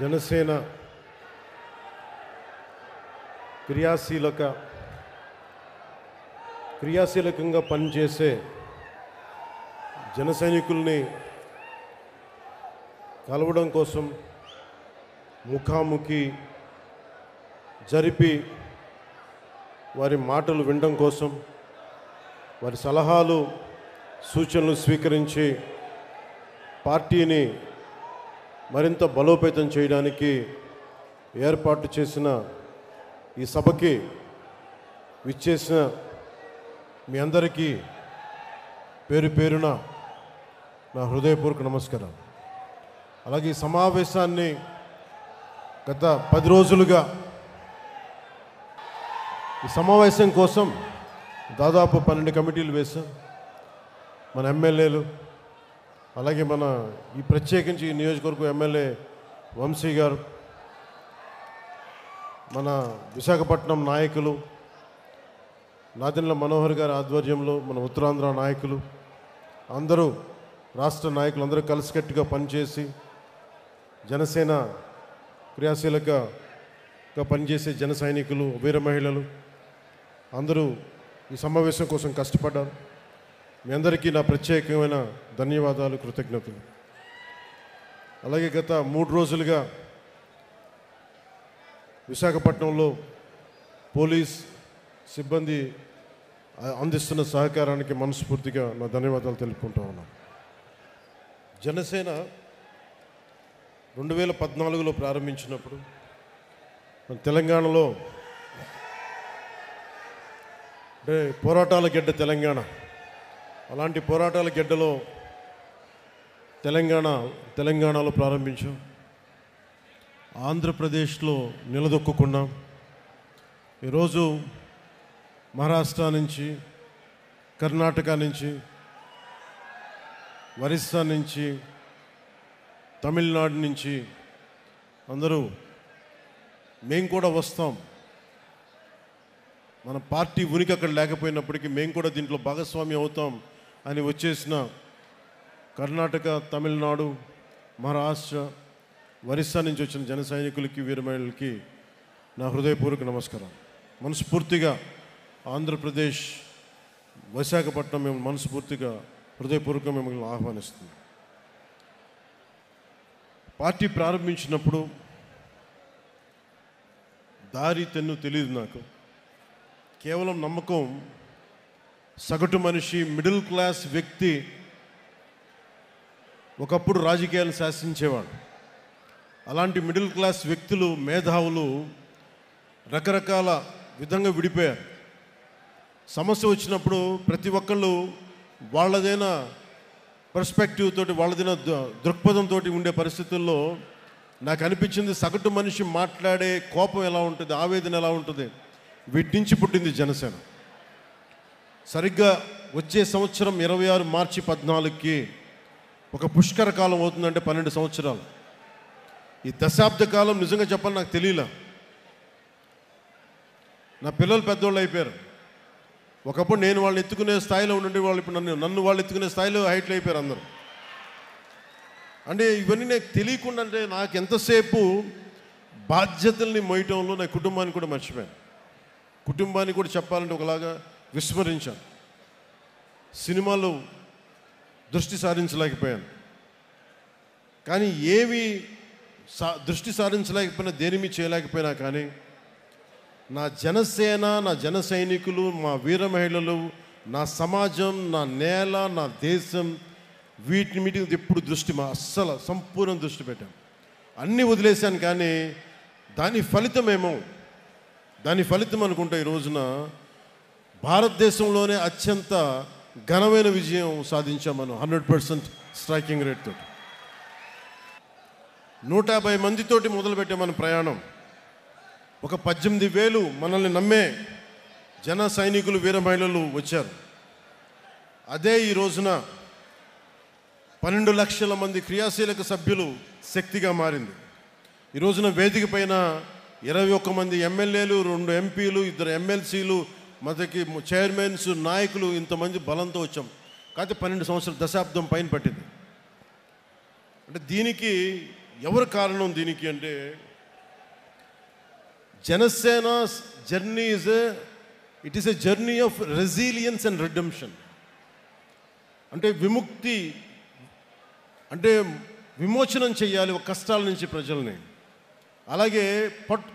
జనసేన క్రియాశీలకంగా పనిచేసే జన సైనికుల్ని కలవడం కోసం ముఖాముఖి జరిపి వారి మాటలు వినడం కోసం వారి సలహాలు సూచనలు స్వీకరించి పార్టీని మరింత బలోపేతం చేయడానికి ఏర్పాటు చేసిన ఈ సభకి విచ్చేసిన మీ అందరికీ పేరు పేరున నా హృదయపూర్వక నమస్కారం. అలాగే ఈ సమావేశాన్ని గత 10 రోజులుగా ఈ సమావేశం కోసం దాదాపు 12 కమిటీలు వేశాం. మన ఎమ్మెల్యేలు, అలాగే మన ఈ ప్రత్యేకించి ఈ నియోజకవర్గం ఎమ్మెల్యే వంశీ గారు, మన విశాఖపట్నం నాయకులు నాదెండ్ల మనోహర్ గారి ఆధ్వర్యంలో మన ఉత్తరాంధ్ర నాయకులు అందరూ, రాష్ట్ర నాయకులు అందరూ కలిసికట్టుగా పనిచేసి జనసేన క్రియాశీలకంగా పనిచేసే జన సైనికులు, వీర మహిళలు అందరూ ఈ సమావేశం కోసం కష్టపడ్డారు. మీ అందరికీ నా ప్రత్యేకమైన ధన్యవాదాలు, కృతజ్ఞతలు. అలాగే గత 3 రోజులుగా విశాఖపట్నంలో పోలీస్ సిబ్బంది అందిస్తున్న సహకారానికి మనస్ఫూర్తిగా నా ధన్యవాదాలు తెలుపుకుంటా ఉన్నాను. జనసేన 2014లో ప్రారంభించినప్పుడు మన తెలంగాణలో అంటే పోరాటాల గడ్డ తెలంగాణ, అలాంటి పోరాటాల గడ్డలో తెలంగాణలో ప్రారంభించాం. ఆంధ్రప్రదేశ్లో నిలదొక్కున్నాం. ఈరోజు మహారాష్ట్ర నుంచి, కర్ణాటక నుంచి, ఒరిస్సా నుంచి, తమిళనాడు నుంచి అందరూ మేము కూడా వస్తాం, మన పార్టీ ఉనికి అక్కడ లేకపోయినప్పటికీ మేము కూడా దీంట్లో భాగస్వామి అవుతాం అని వచ్చేసిన కర్ణాటక, తమిళనాడు, మహారాష్ట్ర, ఒరిస్సా నుంచి వచ్చిన జన సైనికులకి, వీరమహిళలకి నా హృదయపూర్వక నమస్కారం. మనస్ఫూర్తిగా ఆంధ్రప్రదేశ్ విశాఖపట్నం మేము మనస్ఫూర్తిగా హృదయపూర్వకంగా మిమ్మల్ని ఆహ్వానిస్తుంది. పార్టీ ప్రారంభించినప్పుడు దారి తెన్ను తెలియదు నాకు. కేవలం నమ్మకం. సగటు మనిషి, మిడిల్ క్లాస్ వ్యక్తి ఒకప్పుడు రాజకీయాలను శాసించేవాడు. అలాంటి మిడిల్ క్లాస్ వ్యక్తులు, మేధావులు రకరకాల విధంగా విడిపోయారు. సమస్య వచ్చినప్పుడు ప్రతి ఒక్కళ్ళు వాళ్ళదైన పర్స్పెక్టివ్ తోటి, వాళ్ళదైన దృక్పథంతో ఉండే పరిస్థితుల్లో నాకు అనిపించింది సగటు మనిషి మాట్లాడే కోపం ఎలా ఉంటుంది, ఆవేదన ఎలా ఉంటుంది, వీటి నుంచి పుట్టింది జనసేన. సరిగ్గా వచ్చే సంవత్సరం 26 మార్చి 14కి ఒక పుష్కర కాలం అవుతుందంటే 12 సంవత్సరాలు. ఈ దశాబ్ద కాలం నిజంగా చెప్పాలి నాకు తెలియలే. నా పిల్లలు పెద్దోళ్ళు అయిపోయారు. ఒకప్పుడు నేను వాళ్ళని ఎత్తుకునే స్థాయిలో ఉండి వాళ్ళు ఇప్పుడు నన్ను వాళ్ళు ఎత్తుకునే స్థాయిలో హైట్లు అయిపోయారు అందరూ. అంటే ఇవన్నీ నాకు తెలియకుండా, అంటే నాకు ఎంతసేపు బాధ్యతల్ని మోయటంలో నా కుటుంబాన్ని కూడా మర్చిపోయాను. కుటుంబాన్ని కూడా చెప్పాలంటే ఒకలాగా విస్మరించాను. సినిమాలో దృష్టి సారించలేకపోయాను. కానీ ఏవి దృష్టి సారించలేకపోయినా, దేని మీద చేయలేకపోయినా కానీ నా జనసేన, నా జన సైనికులు, మా వీర మహిళలు, నా సమాజం, నా నేల, నా దేశం, వీటి మీద ఎప్పుడు దృష్టి అస్సలు సంపూర్ణ దృష్టి పెట్టాను. అన్నీ వదిలేశాను. కానీ దాని ఫలితం అనుకుంటే ఈ రోజున భారతదేశంలోనే అత్యంత ఘనమైన విజయం సాధించాం మనం 100% స్ట్రైకింగ్ రేట్ తోటి. 150 మందితోటి మొదలుపెట్టే మన ప్రయాణం. ఒక 18,000 మనల్ని నమ్మే జన సైనికులు, వీర మహిళలు వచ్చారు. అదే ఈ రోజున 12 లక్షల మంది క్రియాశీలక సభ్యులు శక్తిగా మారింది. ఈ రోజున వేదిక పైన 21 మంది ఎమ్మెల్యేలు, 2 ఎంపీలు, 2 ఎమ్మెల్సీలు, మనకి చైర్మన్స్, నాయకులు, ఇంతమంది బలంతో వచ్చాం. కాకపోతే 12 సంవత్సరాల దశాబ్దం పైన పట్టింది. అంటే దీనికి ఎవరు కారణం దీనికి అంటే, Janasena journey it is a journey of resilience and redemption. అంటే విముక్తి, అంటే విమోచనం చేయాలి ఒక కష్టాల నుంచి ప్రజల్ని. అలాగే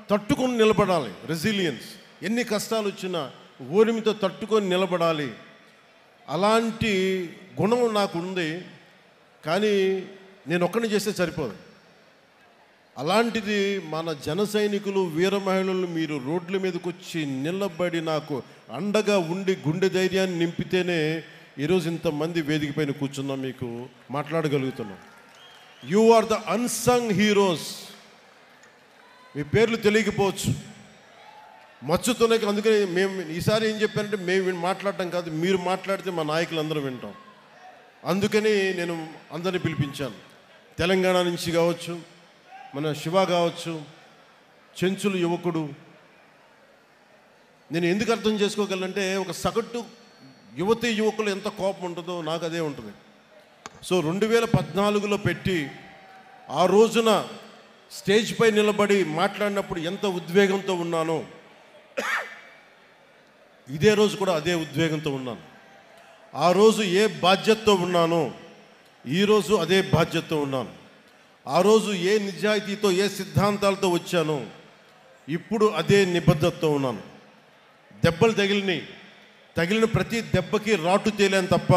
తట్టుకొని నిలబడాలి, రెసిలియన్స్. ఎన్ని కష్టాలు వచ్చినా ఓరిమితో తట్టుకొని నిలబడాలి. అలాంటి గుణం నాకు ఉంది. కానీ నేను ఒక్కడిని చేస్తే సరిపోదు. అలాంటిది మన జన సైనికులు, వీర మహిళలు మీరు రోడ్ల మీదకి వచ్చి నిలబడి నాకు అండగా ఉండి గుండె ధైర్యాన్ని నింపితేనే ఈరోజు ఇంతమంది వేదిక పైన కూర్చున్నాం, మీకు మాట్లాడగలుగుతున్నాం. You are the unsung heroes. మీ పేర్లు తెలియకపోవచ్చు, మచ్చుతోనే. అందుకని మేము ఈసారి ఏం చెప్పానంటే, మేము మాట్లాడటం కాదు, మీరు మాట్లాడితే మా నాయకులు అందరూ వింటాం. అందుకని నేను అందరిని పిలిపించాను. తెలంగాణ నుంచి కావచ్చు, మన శివ కావచ్చు, చెంచులు యువకుడు. నేను ఎందుకు అర్థం చేసుకోగలంటే, ఒక సగటు యువతీ యువకులు ఎంత కోపం ఉంటుందో నాకు అదే ఉంటుంది. సో 2014లో పెట్టి ఆ రోజున స్టేజ్ పై నిలబడి మాట్లాడినప్పుడు ఎంత ఉద్వేగంతో ఉన్నానో, ఇదే రోజు కూడా అదే ఉద్వేగంతో ఉన్నాను. ఆ రోజు ఏ బాధ్యతతో ఉన్నానో ఈరోజు అదే బాధ్యతతో ఉన్నాను. ఆ రోజు ఏ నిజాయితీతో, ఏ సిద్ధాంతాలతో వచ్చానో ఇప్పుడు అదే నిబద్ధతతో ఉన్నాను. దెబ్బలు తగిలిన ప్రతి దెబ్బకి రాటు తేలేను తప్ప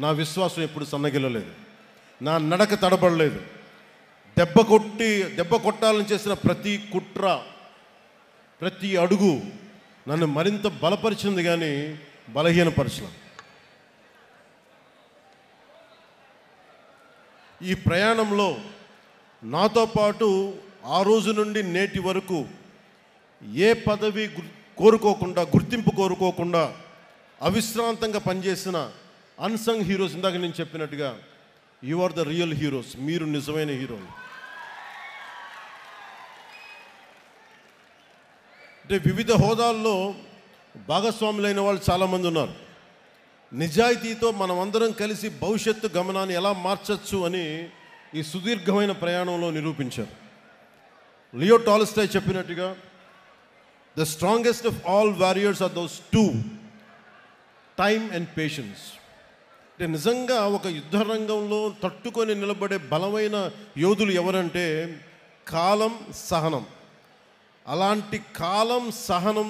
నా విశ్వాసం ఎప్పుడు సన్నగిల్లలేదు, నా నడక తడబడలేదు. దెబ్బ కొట్టాలని చేసిన ప్రతి కుట్ర, ప్రతి అడుగు నన్ను మరింత బలపరిచింది కానీ బలహీనపరచలేదు. ఈ ప్రయాణంలో నాతో పాటు ఆ రోజు నుండి నేటి వరకు ఏ పదవి కోరుకోకుండా, గుర్తింపు కోరుకోకుండా అవిశ్రాంతంగా పనిచేసిన అన్సంగ్ హీరోస్, ఇందాక నేను చెప్పినట్టుగా you are the real heroes. మీరు నిజమైన హీరోలు. అంటే వివిధ హోదాల్లో భాగస్వాములైన వాళ్ళు చాలామంది ఉన్నారు. నిజాయితీతో మనమందరం కలిసి భవిష్యత్తు గమనాన్ని ఎలా మార్చచ్చు అని ఈ సుదీర్ఘమైన ప్రయాణంలో నిరూపించారు. లియో టాల్స్టాయ్ చెప్పినట్టుగా, the strongest of all warriors are those two, time and patience. అంటే నిజంగా ఒక యుద్ధ రంగంలో తట్టుకొని నిలబడే బలమైన యోధులు ఎవరంటే కాలం, సహనం. అలాంటి కాలం, సహనం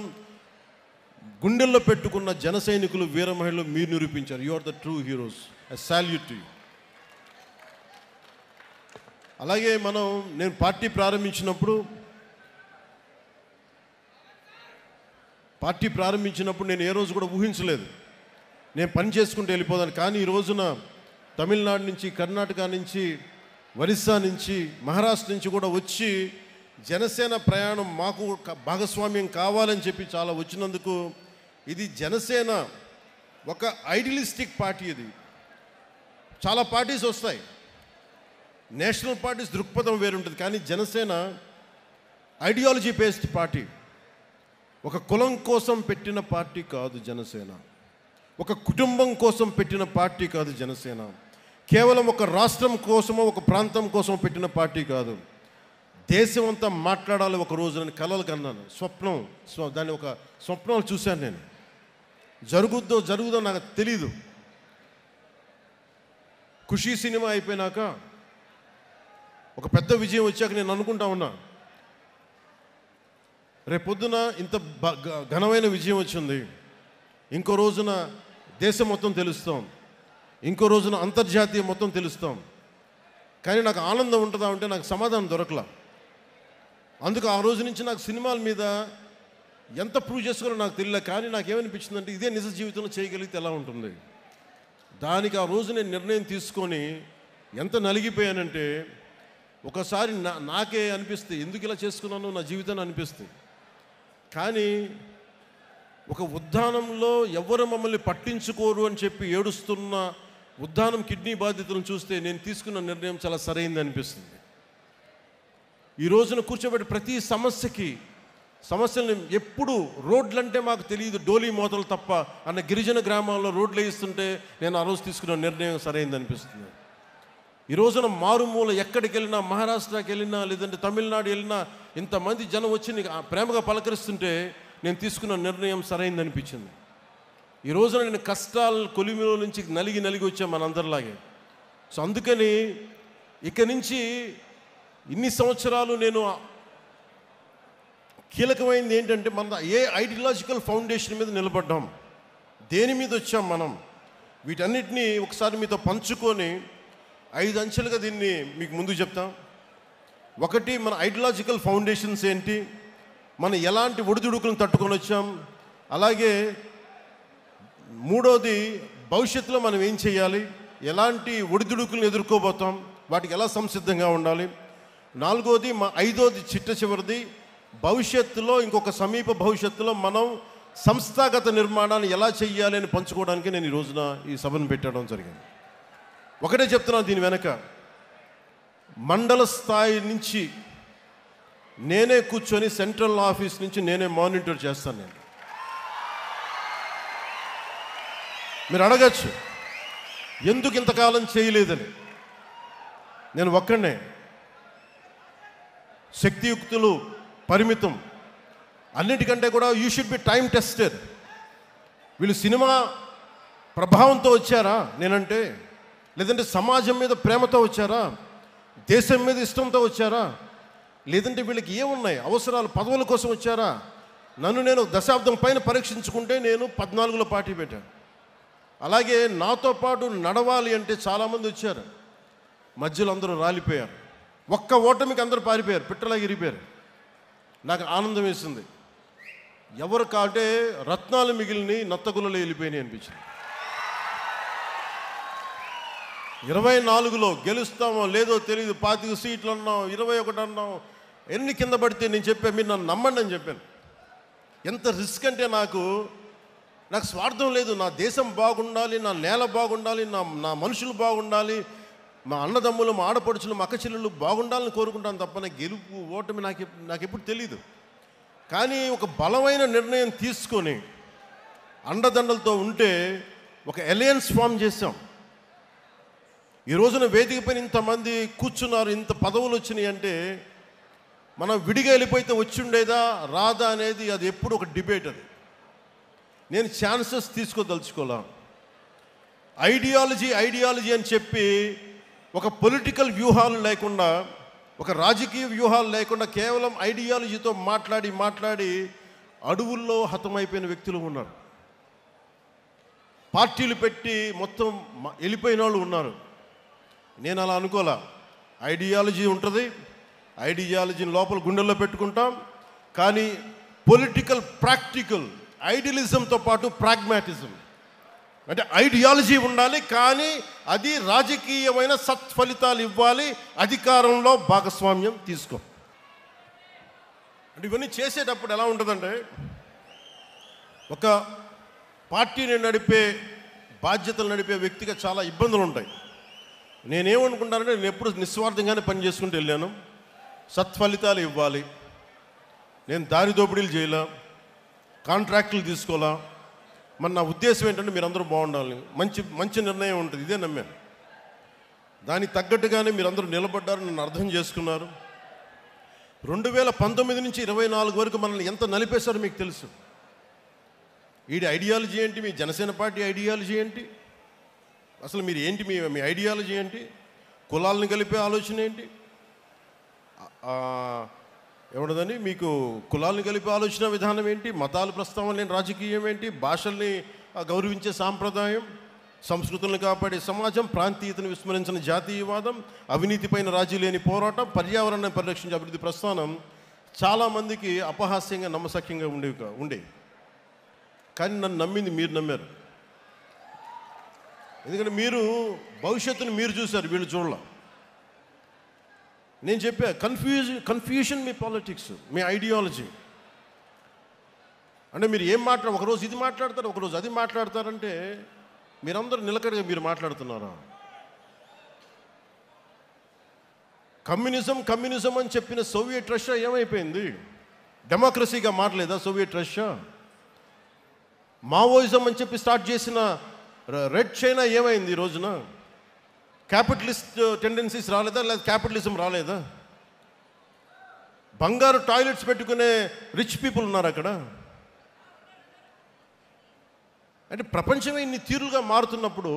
గుండెల్లో పెట్టుకున్న జన సైనికులు, వీర మహిళలు మీరు నిరూపించారు. You are the true heroes. I salute you. అలాగే నేను పార్టీ ప్రారంభించినప్పుడు నేను ఏ రోజు కూడా ఊహించలేదు నేను పని చేసుకుంటూ వెళ్ళిపోదాను. కానీ ఈ రోజున తమిళనాడు నుంచి, కర్ణాటక నుంచి, ఒరిస్సా నుంచి, మహారాష్ట్ర నుంచి కూడా వచ్చి జనసేన ప్రయాణం మాకు భాగస్వామ్యం కావాలని చెప్పి చాలా వచ్చినందుకు, ఇది జనసేన ఒక ఐడియలిస్టిక్ పార్టీ. ఇది చాలా పార్టీస్ వస్తాయి, నేషనల్ పార్టీస్ దృక్పథం వేరుంటుంది. కానీ జనసేన ఐడియాలజీ బేస్డ్ పార్టీ. ఒక కులం కోసం పెట్టిన పార్టీ కాదు జనసేన. ఒక కుటుంబం కోసం పెట్టిన పార్టీ కాదు జనసేన. కేవలం ఒక రాష్ట్రం కోసమో, ఒక ప్రాంతం కోసం పెట్టిన పార్టీ కాదు. దేశం అంతా మాట్లాడాలి ఒక రోజు అని కలలు కన్నాను. దాన్ని ఒక స్వప్నాలు చూశాను నేను. జరుగుద్దో నాకు తెలీదు. ఖుషీ సినిమా అయిపోయినాక, ఒక పెద్ద విజయం వచ్చాక నేను అనుకుంటా ఉన్నా, రేపొద్దున ఇంత ఘనమైన విజయం వచ్చింది, ఇంకో రోజున దేశం మొత్తం తెలుస్తాం, ఇంకో రోజున అంతర్జాతీయ మొత్తం తెలుస్తాం. కానీ నాకు ఆనందం ఉంటుందా అంటే నాకు సమాధానం దొరకలా. అందుకు ఆ రోజు నుంచి నాకు సినిమాల మీద ఎంత ప్రూవ్ చేసుకోవాలో నాకు తెలియలే. కానీ నాకేమనిపించిందంటే, ఇదే నిజ జీవితంలో చేయగలిగితే ఎలా ఉంటుంది. దానికి ఆ రోజు నేను నిర్ణయం తీసుకొని ఎంత నలిగిపోయానంటే, ఒకసారి నాకే అనిపిస్తుంది ఎందుకు ఇలా చేసుకున్నాను నా జీవితాన్ని అనిపిస్తుంది. కానీ ఒక ఉద్దానంలో ఎవరు మమ్మల్ని పట్టించుకోరు అని చెప్పి ఏడుస్తున్న ఉద్దానం కిడ్నీ బాధితులను చూస్తే నేను తీసుకున్న నిర్ణయం చాలా సరైంది అనిపిస్తుంది. ఈ రోజున కూర్చోబెట్టి ప్రతి సమస్యల్ని ఎప్పుడు రోడ్లంటే మాకు తెలియదు, డోలీ మోతలు తప్ప అన్న గిరిజన గ్రామాల్లో రోడ్లు వేయిస్తుంటే నేను ఆ రోజు తీసుకున్న నిర్ణయం సరైంది అనిపిస్తుంది. ఈ రోజున మారుమూల ఎక్కడికి వెళ్ళినా, మహారాష్ట్రకి వెళ్ళినా, లేదంటే తమిళనాడు వెళ్ళినా, ఇంతమంది జనం వచ్చి నీకు ప్రేమగా పలకరిస్తుంటే నేను తీసుకున్న నిర్ణయం సరైంది అనిపించింది. ఈ రోజున నేను కష్టాల కొలిమిలో నుంచి నలిగి వచ్చాను మనందరిలాగే. సో అందుకని ఇక నుంచి ఇన్ని సంవత్సరాలు నేను కీలకమైనది ఏంటంటే, మన ఏ ఐడియాలజికల్ ఫౌండేషన్ మీద నిలబడ్డాం, దేని మీద వచ్చాం మనం, వీటన్నిటినీ ఒకసారి మీతో పంచుకొని 5 అంచెలుగా దీన్ని మీకు ముందుకు చెప్తాం. ఒకటి, మన ఐడియాలజికల్ ఫౌండేషన్స్ ఏంటి, మనం ఎలాంటి ఒడిదుడుకులను తట్టుకొని వచ్చాం, అలాగే మూడోది భవిష్యత్తులో మనం ఏం చేయాలి, ఎలాంటి ఒడిదుడుకులను ఎదుర్కోబోతాం, వాటికి ఎలా సంసిద్ధంగా ఉండాలి, నాలుగోది ఐదోది చిట్ట చివరిది, భవిష్యత్తులో ఇంకొక సమీప భవిష్యత్తులో మనం సంస్థాగత నిర్మాణాన్ని ఎలా చెయ్యాలి అని పంచుకోవడానికి నేను ఈ రోజున ఈ సభను పెట్టడం జరిగింది. ఒకటే చెప్తున్నాను, దీని వెనక మండల స్థాయి నుంచి నేనే కూర్చొని సెంట్రల్ ఆఫీస్ నుంచి నేనే మానిటర్ చేస్తాను. నేను మీరు అడగచ్చు ఎందుకు ఇంతకాలం చేయలేదని. నేను ఒక్కడనే, శక్తియుక్తులు పరిమితం, అన్నిటికంటే కూడా you should be time tested. వీళ్ళు సినిమా ప్రభావంతో వచ్చారా నేనంటే, లేదంటే సమాజం మీద ప్రేమతో వచ్చారా, దేశం మీద ఇష్టంతో వచ్చారా, లేదంటే వీళ్ళకి ఏమున్నాయి అవసరాలు, పదవుల కోసం వచ్చారా? నన్ను నేను దశాబ్దం పైన పరీక్షించుకుంటే నేను 14లో పార్టీ పెట్టాను. అలాగే నాతో పాటు నడవాలి అంటే చాలామంది వచ్చారు, మధ్యలో అందరూ రాలిపోయారు. ఒక్క ఓటమికి అందరూ పారిపోయారు, పిట్టలాగా ఇరిపోయారు. నాకు ఆనందం వేసింది. ఎవరు కాటే రత్నాలు మిగిలిని నత్తగులలో వెళ్ళిపోయినాయి అనిపించింది. 24లో గెలుస్తామో లేదో తెలియదు, 25 సీట్లు అన్నాం, 21 అన్నాం, ఎన్ని కింద పడితే నేను చెప్పాను, మీరు నన్ను నమ్మండి అని చెప్పాను. ఎంత రిస్క్ అంటే నాకు స్వార్థం లేదు. నా దేశం బాగుండాలి, నా నేల బాగుండాలి, నా మనుషులు బాగుండాలి, మా అన్నదమ్ములు, మా ఆడపడుచులు, మా అక్క చెల్లెళ్ళు బాగుండాలని కోరుకుంటాను తప్ప నాకు గెలుపు ఓటమి నాకు ఎప్పుడు తెలీదు. కానీ ఒక బలమైన నిర్ణయం తీసుకొని అండదండలతో ఉంటే ఒక అలయన్స్ ఫామ్ చేసాం. ఈ రోజున వేదిక పైన ఇంతమంది కూర్చున్నారు, ఇంత పదవులు వచ్చినాయి అంటే మనం విడిగా వెళ్ళిపోతే వచ్చిండేదా రాదా అనేది అది ఎప్పుడు ఒక డిబేట్. అది నేను ఛాన్సెస్ తీసుకోదలుచుకోలే. ఐడియాలజీ అని చెప్పి ఒక పొలిటికల్ వ్యూహాలు లేకుండా, ఒక రాజకీయ వ్యూహాలు లేకుండా కేవలం ఐడియాలజీతో మాట్లాడి అడవుల్లో హతమైపోయిన వ్యక్తులు ఉన్నారు. పార్టీలు పెట్టి మొత్తం వెళ్ళిపోయిన వాళ్ళు ఉన్నారు. నేను అలా అనుకోలే. ఐడియాలజీ ఉంటుంది, ఐడియాలజీని లోపల గుండెల్లో పెట్టుకుంటాం, కానీ పొలిటికల్ ప్రాక్టికల్ ఐడియలిజంతో పాటు ప్రాగ్మాటిజం అంటే ఐడియాలజీ ఉండాలి, కానీ అది రాజకీయమైన సత్ఫలితాలు ఇవ్వాలి, అధికారంలో భాగస్వామ్యం తీసుకో. అంటే ఇవన్నీ చేసేటప్పుడు ఎలా ఉంటుందంటే, ఒక పార్టీని నడిపే బాధ్యతలు నడిపే వ్యక్తిగా చాలా ఇబ్బందులు ఉంటాయి. నేనేమనుకుంటానంటే, నేను ఎప్పుడు నిస్వార్థంగానే పనిచేసుకుంటూ వెళ్ళాను. సత్ఫలితాలు ఇవ్వాలి, నేను దారి దోపిడీలు చేయాల, కాంట్రాక్టులు తీసుకోవాలా. మరి నా ఉద్దేశం ఏంటంటే మీరందరూ బాగుండాలి, మంచి నిర్ణయం ఉంటుంది, ఇదే నమ్మాను. దానికి తగ్గట్టుగానే మీరందరూ నిలబడ్డారు, నన్ను అర్థం చేసుకున్నారు. 2019 నుంచి 24 వరకు మనల్ని ఎంత నలిపేశారో మీకు తెలుసు. వీడి ఐడియాలజీ ఏంటి, మీ జనసేన పార్టీ ఐడియాలజీ ఏంటి, అసలు మీరు ఏంటి, మీ ఐడియాలజీ ఏంటి, కులాలను కలిపే ఆలోచన ఏంటి, ఏమన్నదని మీకు కులాలను కలిపే ఆలోచన విధానం ఏంటి, మతాలు ప్రస్తావన లేని రాజకీయం ఏంటి, భాషల్ని గౌరవించే సాంప్రదాయం, సంస్కృతులను కాపాడే సమాజం, ప్రాంతీయతను విస్మరించిన జాతీయవాదం, అవినీతిపైన రాజీ లేని పోరాటం, పర్యావరణాన్ని పరిరక్షించే అభివృద్ధి ప్రస్థానం చాలామందికి అపహాస్యంగా నమ్మశక్యంగా ఉండే. కానీ నన్ను నమ్మింది మీరు నమ్మారు. ఎందుకంటే మీరు భవిష్యత్తును మీరు చూశారు, వీళ్ళు చూడాల. నేను చెప్పా, కన్ఫ్యూజన్ మీ పాలిటిక్స్, మీ ఐడియాలజీ. అంటే మీరు ఏం ఒకరోజు ఇది మాట్లాడతారు, ఒకరోజు అది మాట్లాడతారంటే మీరందరూ నిలకడగా మీరు మాట్లాడుతున్నారా? కమ్యూనిజం అని చెప్పిన సోవియట్ రష్యా ఏమైపోయింది? డెమోక్రసీగా మారలేదా సోవియట్ రష్యా? మావోయిజం అని చెప్పి స్టార్ట్ చేసిన రెడ్ చైనా ఏమైంది ఈ రోజున? క్యాపిటలిస్ట్ టెండెన్సీస్ రాలేదా, లేదా క్యాపిటలిజం రాలేదా? బంగారు టాయిలెట్స్ పెట్టుకునే రిచ్ పీపుల్ ఉన్నారు అక్కడ. అంటే ప్రపంచమే ఇన్ని తీరులుగా మారుతున్నప్పుడు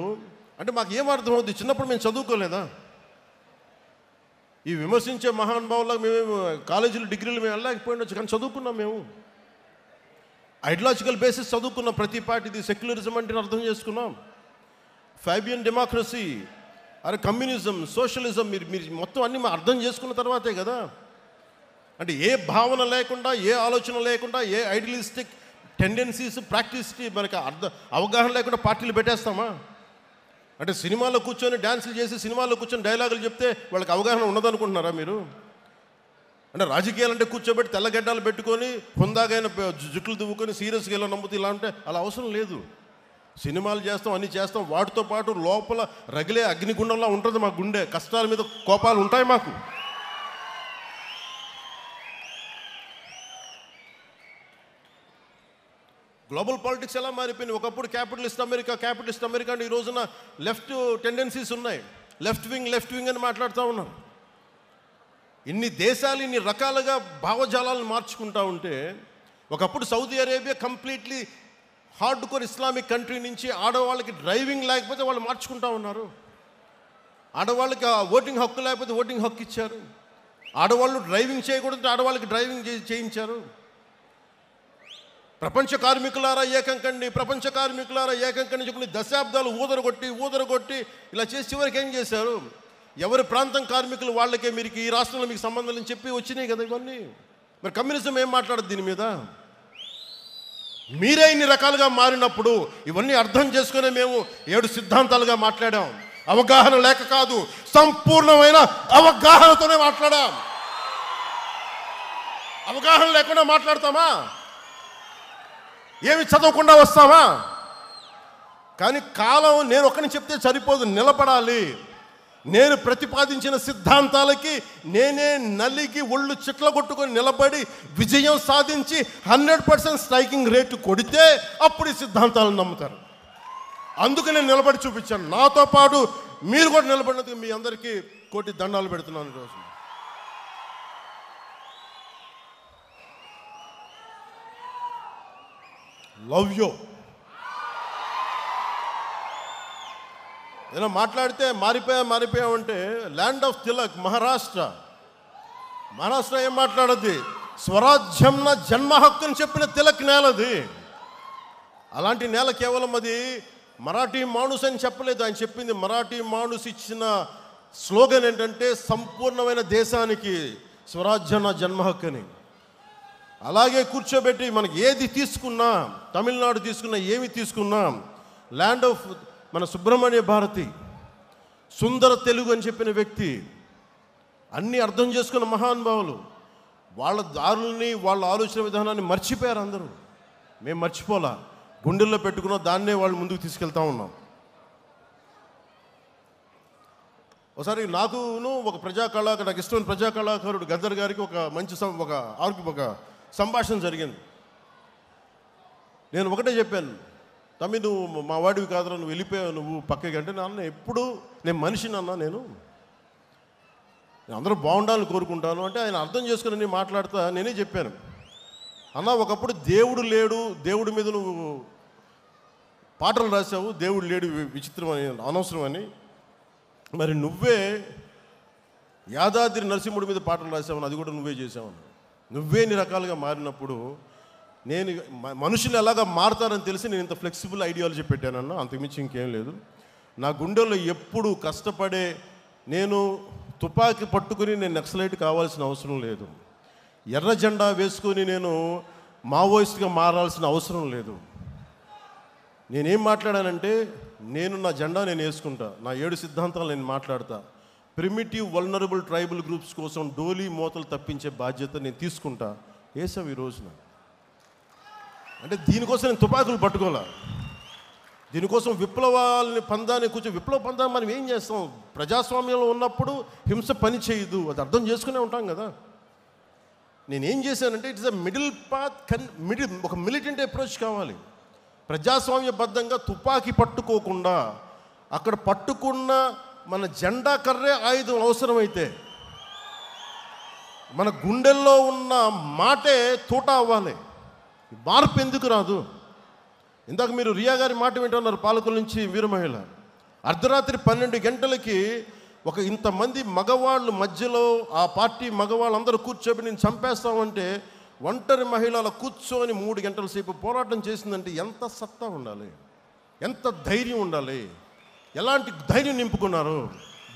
అంటే మాకు ఏం అర్థమవుతుంది? చిన్నప్పుడు మేము చదువుకోలేదా? ఈ విమర్శించే మహానుభావులకు మేము కాలేజీలు డిగ్రీలు మేము వెళ్ళలేకపోయినచ్చు, కానీ చదువుకున్నాం. మేము ఐడియాలజికల్ బేసిస్ చదువుకున్నాం. ప్రతి పార్టీది సెక్యులరిజం అంటే అర్థం చేసుకున్నాం. ఫైబియన్ డెమోక్రసీ, అరే కమ్యూనిజం, సోషలిజం మీరు మొత్తం అన్నీ అర్థం చేసుకున్న తర్వాతే కదా. అంటే ఏ భావన లేకుండా, ఏ ఆలోచన లేకుండా, ఏ ఐడియలిస్టిక్ టెండెన్సీస్ ప్రాక్టీస్కి మనకి అవగాహన లేకుండా పార్టీలు పెట్టేస్తామా? అంటే సినిమాలో కూర్చొని డ్యాన్సులు చేసి, సినిమాలో కూర్చొని డైలాగులు చెప్తే వాళ్ళకి అవగాహన ఉండదనుకుంటున్నారా మీరు? అంటే రాజకీయాలు అంటే కూర్చోబెట్టి తెల్లగడ్డలు పెట్టుకొని హుందాగైన జుట్లు దువ్వుకొని సీరియస్గా ఇలా నమ్ముతూ ఇలా అంటే అలా అవసరం లేదు. సినిమాలు చేస్తాం, అన్నీ చేస్తాం, వాటితో పాటు లోపల రగిలే అగ్నిగుండంలా ఉంటుంది మా గుండె. కష్టాల మీద కోపాలు ఉంటాయి మాకు. గ్లోబల్ పాలిటిక్స్ ఎలా మారిపోయింది? ఒకప్పుడు క్యాపిటలిస్ట్ అమెరికా అంటే ఈ రోజున లెఫ్ట్ టెండెన్సీస్ ఉన్నాయి. లెఫ్ట్ వింగ్ అని మాట్లాడుతూ ఉన్నారు. ఇన్ని దేశాలు ఇన్ని రకాలుగా భావజాలాలను మార్చుకుంటూ ఉంటే, ఒకప్పుడు Saudi Arabia completely hard core Islamic country నుంచి ఆడవాళ్ళకి డ్రైవింగ్ లేకపోతే వాళ్ళు మార్చుకుంటూ ఉన్నారు. ఆడవాళ్ళకి ఓటింగ్ హక్కు లేకపోతే ఓటింగ్ హక్కు ఇచ్చారు. ఆడవాళ్ళు డ్రైవింగ్ చేయకూడదు, ఆడవాళ్ళకి డ్రైవింగ్ చేయించారు. ప్రపంచ కార్మికులారా ఏకంకండి కొన్ని దశాబ్దాలు ఊదరగొట్టి ఇలా చేసి చివరికి ఏం చేశారు? ఎవరి ప్రాంతం కార్మికులు వాళ్ళకే మీరు ఈ రాష్ట్రంలో మీకు సంబంధం అని చెప్పి వచ్చినాయి కదా ఇవన్నీ. మరి కమ్యూనిజం ఏం మాట్లాడదు దీని మీద? మీరే ఇన్ని రకాలుగా మారినప్పుడు ఇవన్నీ అర్థం చేసుకునే మేము 7 సిద్ధాంతాలుగా మాట్లాడాం. అవగాహన లేక కాదు, సంపూర్ణమైన అవగాహనతోనే మాట్లాడాం. అవగాహన లేకుండా మాట్లాడతామా? ఏమి చదవకుండా వస్తామా? కానీ కాలం నేను ఒక్కని చెప్తే సరిపోదు, నిలబడాలి. నేను ప్రతిపాదించిన సిద్ధాంతాలకి నేనే నలిగి ఒళ్ళు చిట్ల కొట్టుకొని నిలబడి విజయం సాధించి 100% స్ట్రైకింగ్ రేటు కొడితే అప్పుడు ఈ సిద్ధాంతాలను నమ్ముతారు. అందుకు నేను నిలబడి చూపించాను. నాతో పాటు మీరు కూడా నిలబడినందుకు మీ అందరికీ కోటి దండాలు పెడుతున్నాను ఈరోజు. Love you. ఏదైనా మాట్లాడితే మారిపోయామంటే ల్యాండ్ ఆఫ్ తిలక్ మహారాష్ట్ర ఏం మాట్లాడద్ది? స్వరాజ్యం నా జన్మ హక్కు అని చెప్పిన తిలక్ నేలది. అలాంటి నేల కేవలం అది మరాఠీ మాణుస్ అని చెప్పలేదు. ఆయన చెప్పింది మరాఠీ మాణుస్ ఇచ్చిన స్లోగన్ ఏంటంటే సంపూర్ణమైన దేశానికి స్వరాజ్యం నా జన్మ హక్కు అని. అలాగే కూర్చోబెట్టి మనకి ఏది తీసుకున్నా, తమిళనాడు తీసుకున్నా, ఏమి తీసుకున్నా, ల్యాండ్ ఆఫ్ మన సుబ్రహ్మణ్య భారతి, సుందర తెలుగు అని చెప్పిన వ్యక్తి, అన్నీ అర్థం చేసుకున్న మహానుభావులు వాళ్ళ దారుల్ని, వాళ్ళ ఆలోచన విధానాన్ని మర్చిపోయారు అందరూ. మేము మర్చిపోలా, గుండెల్లో పెట్టుకున్న దాన్నే వాళ్ళు ముందుకు తీసుకెళ్తా ఉన్నాం. ఒకసారి నాకును ఒక నాకు ఇష్టమైన ప్రజా కళాకారుడు గద్దర్ గారికి ఒక మంచి ఒక సంభాషణ జరిగింది. నేను ఒకటే చెప్పాను, తమ్మి నువ్వు మా వాడివి కాదురా, నువ్వు వెళ్ళిపోయావు, నువ్వు పక్కకి అంటే నాన్న ఎప్పుడు నేను మనిషిని అన్నా, నేను అందరూ బాగుండాలని కోరుకుంటాను అంటే ఆయన అర్థం చేసుకుని నేను మాట్లాడుతా నేనే చెప్పాను, అన్న ఒకప్పుడు దేవుడు లేడు, దేవుడి మీద నువ్వు పాటలు రాసావు, దేవుడు లేడు విచిత్రం అని అనవసరం అని, మరి నువ్వే యాదాద్రి నరసింహుడి మీద పాటలు రాసావని అది కూడా నువ్వే చేసావని. నువ్వే ఇన్ని రకాలుగా మారినప్పుడు నేను మనుషులు ఎలాగా మారుతారని తెలిసి నేను ఇంత ఫ్లెక్సిబుల్ ఐడియాలజీ పెట్టానన్నా, అంతకుమించి ఇంకేం లేదు. నా గుండెల్లో ఎప్పుడు కష్టపడే, నేను తుపాకీ పట్టుకుని నేను నక్సలైట్ కావాల్సిన అవసరం లేదు, ఎర్ర జెండా వేసుకొని నేను మావోయిస్ట్గా మారాల్సిన అవసరం లేదు. నేనేం మాట్లాడానంటే, నేను నా జెండా నేను వేసుకుంటా, నా 7 సిద్ధాంతాలు నేను మాట్లాడతా, ప్రిమిటివ్ వల్నరబుల్ ట్రైబల్ గ్రూప్స్ కోసం డోలీ మోతలు తప్పించే బాధ్యత నేను తీసుకుంటా. వేసాం ఈ రోజున. అంటే దీనికోసం నేను తుపాకులు పట్టుకోలే, దీనికోసం విప్లవాలని పందాన్ని విప్లవ పందాన్ని మనం ఏం చేస్తాం? ప్రజాస్వామ్యంలో ఉన్నప్పుడు హింస పని చేయదు, అది అర్థం చేసుకునే ఉంటాం కదా. నేనేం చేశానంటే ఇట్స్ అ మిడిల్ పాత్, ఒక మిలిటెంట్ అప్రోచ్ కావాలి. ప్రజాస్వామ్యబద్ధంగా తుపాకీ పట్టుకోకుండా, అక్కడ పట్టుకున్న మన జెండా కర్రే ఆయుధం అవసరమైతే మన గుండెల్లో ఉన్న మాటే తూట అవ్వాలి. మార్పు ఎందుకు రాదు? ఇందాక మీరు రియా గారి మాట వింటున్నారు, పాలకుల నుంచి వీరమహిళ. అర్ధరాత్రి 12 గంటలకి ఇంతమంది మగవాళ్ళు మధ్యలో ఆ పార్టీ మగవాళ్ళందరూ కూర్చోబెట్టి నేను చంపేస్తామంటే ఒంటరి మహిళల కూర్చొని 3 గంటల సేపు పోరాటం చేసిందంటే ఎంత సత్తా ఉండాలి, ఎంత ధైర్యం ఉండాలి, ఎలాంటి ధైర్యం నింపుకున్నారు.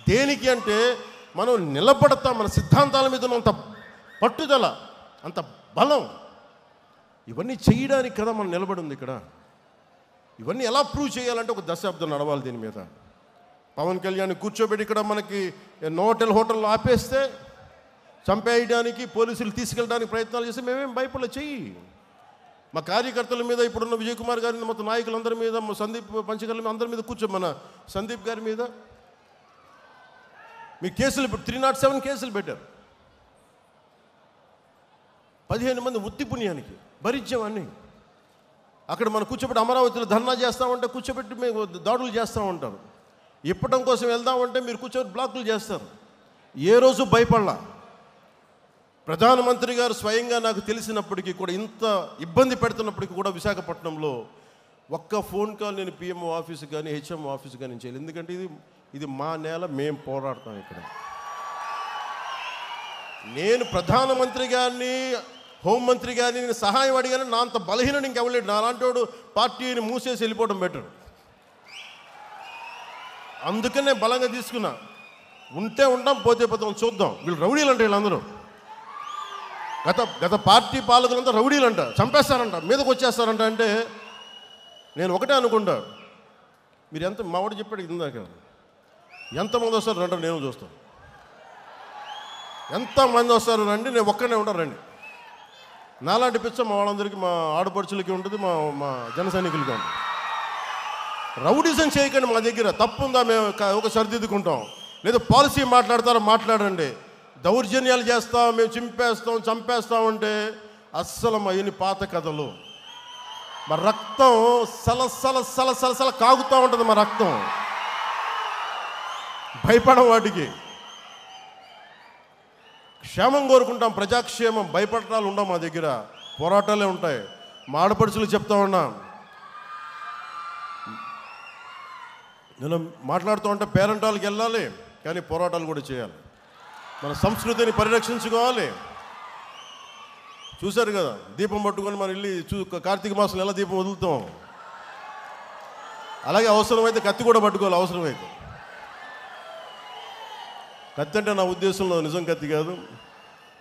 దేనికి అంటే మనం నిలబడతాం, మన సిద్ధాంతాల మీద అంత పట్టుదల, అంత బలం, ఇవన్నీ చేయడానికి కదా మనం నిలబడి ఉంది ఇక్కడ. ఇవన్నీ ఎలా ప్రూవ్ చేయాలంటే ఒక దశాబ్దం నడవాలి దీని మీద. పవన్ కళ్యాణ్ కూర్చోబెట్టి ఇక్కడ మనకి హోటల్లో ఆపేస్తే చంపేయడానికి పోలీసులు తీసుకెళ్ళడానికి ప్రయత్నాలు చేస్తే మేమేం భయపడలే. చెయ్యి. మా కార్యకర్తల మీద, ఇప్పుడున్న విజయ్ కుమార్ గారి మొత్తం నాయకులందరి మీద, సందీప్ పంచకర్ల అందరి మీద మన సందీప్ గారి మీద మీ కేసులు 307 కేసులు పెట్టారు. 15 మంది ఉత్తి పుణ్యానికి భరించామన్నీ. అక్కడ మనం కూర్చోబెట్టి అమరావతిలో ధర్నా చేస్తామంటే కూర్చోబెట్టి మేము దాడులు చేస్తూ ఉంటారు. ఇప్పటం కోసం వెళ్దామంటే మీరు కూర్చోబెట్టి బ్లాకులు చేస్తారు. ఏ రోజు భయపడలా. ప్రధానమంత్రి గారు స్వయంగా నాకు తెలిసినప్పటికీ కూడా, ఇంత ఇబ్బంది పెడుతున్నప్పటికీ కూడా విశాఖపట్నంలో ఒక్క ఫోన్ కాల్ నేను పిఎంఓ ఆఫీసు కానీ హెచ్ఎంఓ ఆఫీసు కానీ చేయలేదు. ఎందుకంటే ఇది మా నేల, మేము పోరాడతాం ఇక్కడ. నేను ప్రధానమంత్రి గారిని, హోంమంత్రి గారిని నేను సహాయం అడిగాను. నా అంత బలహీనం ఇంకెవలేడు. నా అలాంటి వాడు పార్టీని మూసేసి వెళ్ళిపోవడం బెటర్. అందుకనే బలంగా తీసుకున్నా. ఉంటే ఉంటాం, పోతే పోతాం, చూద్దాం. వీళ్ళు రౌడీలు అంటే వీళ్ళందరూ గత పార్టీ పాలకులంతా రౌడీలు అంట, చంపేస్తారంట, మీదకి వచ్చేస్తారంట. అంటే నేను ఒకటే అనుకుంటా, మీరు ఎంత మావాడు చెప్పాడు ఇందాక, ఎంతమంది వస్తారు రండి, నేను చూస్తాను. ఎంతమంది వస్తారు రండి, నేను ఒక్కనే ఉంటాను రండి. నాలాంటి పిచ్చ మా వాళ్ళందరికీ, మా ఆడపడుచులకి ఉంటుంది, మా జన సైనికులకి ఉంటుంది. రౌడీజం చేయకండి. మా దగ్గర తప్పుందా మేము ఒక సరిదిద్దుకుంటాం. లేదా పాలసీ మాట్లాడతారో మాట్లాడండి. దౌర్జన్యాలు చేస్తాం, మేము చింపేస్తాం, చంపేస్తామంటే అస్సలు మా ఇన్ని పాత కథలు. మా రక్తం సల కాగుతూ ఉంటుంది. మా రక్తం భయపడం. వాటికి క్షేమం కోరుకుంటాం, ప్రజాక్షేమం. భయపడటాలు ఉండవు మా దగ్గర, పోరాటాలే ఉంటాయి. మా ఆడపడుచులు చెప్తా ఉన్నా, నేను మాట్లాడుతూ ఉంటే పేరెంటాలకు వెళ్ళాలి, కానీ పోరాటాలు కూడా చేయాలి. మన సంస్కృతిని పరిరక్షించుకోవాలి. చూశారు కదా, దీపం పట్టుకొని మనం వెళ్ళి కార్తీక మాసంలో ఎలా దీపం వదులుతాం, అలాగే అవసరమైతే కత్తి కూడా పట్టుకోవాలి. అవసరమైతే కత్తి అంటే నా ఉద్దేశంలో నిజం కత్తి కాదు,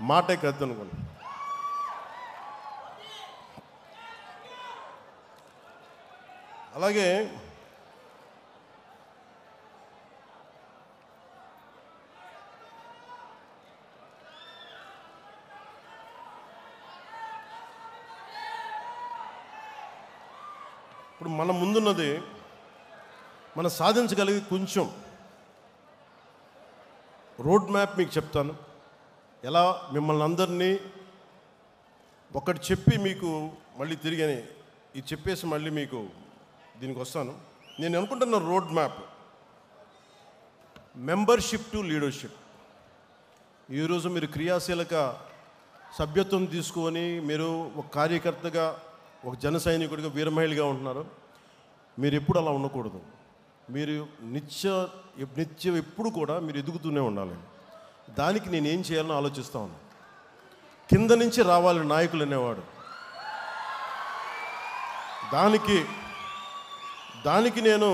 మాటే కత్తి అనుకోండి. అలాగే ఇప్పుడు మన ముందున్నది, మనం సాధించగలిగి కొంచెం రోడ్ మ్యాప్ మీకు చెప్తాను. ఎలా మిమ్మల్ని అందరినీ ఒకటి చెప్పి మీకు మళ్ళీ తిరిగి ఇది చెప్పేసి మళ్ళీ మీకు దీనికి వస్తాను. నేను అనుకుంటున్న road map, membership to leadership. ఈరోజు మీరు క్రియాశీలక సభ్యత్వం తీసుకొని మీరు ఒక కార్యకర్తగా, ఒక జన సైనికుడిగా, వీరమహిళగా ఉంటున్నారు. మీరు ఎప్పుడు అలా ఉండకూడదు. మీరు నిత్యం ఎప్పుడు కూడా మీరు ఎదుగుతూనే ఉండాలి. దానికి నేను ఏం చేయాలని ఆలోచిస్తా ఉన్నాను. కింద నుంచి రావాలి నాయకులు అనేవాడు. దానికి నేను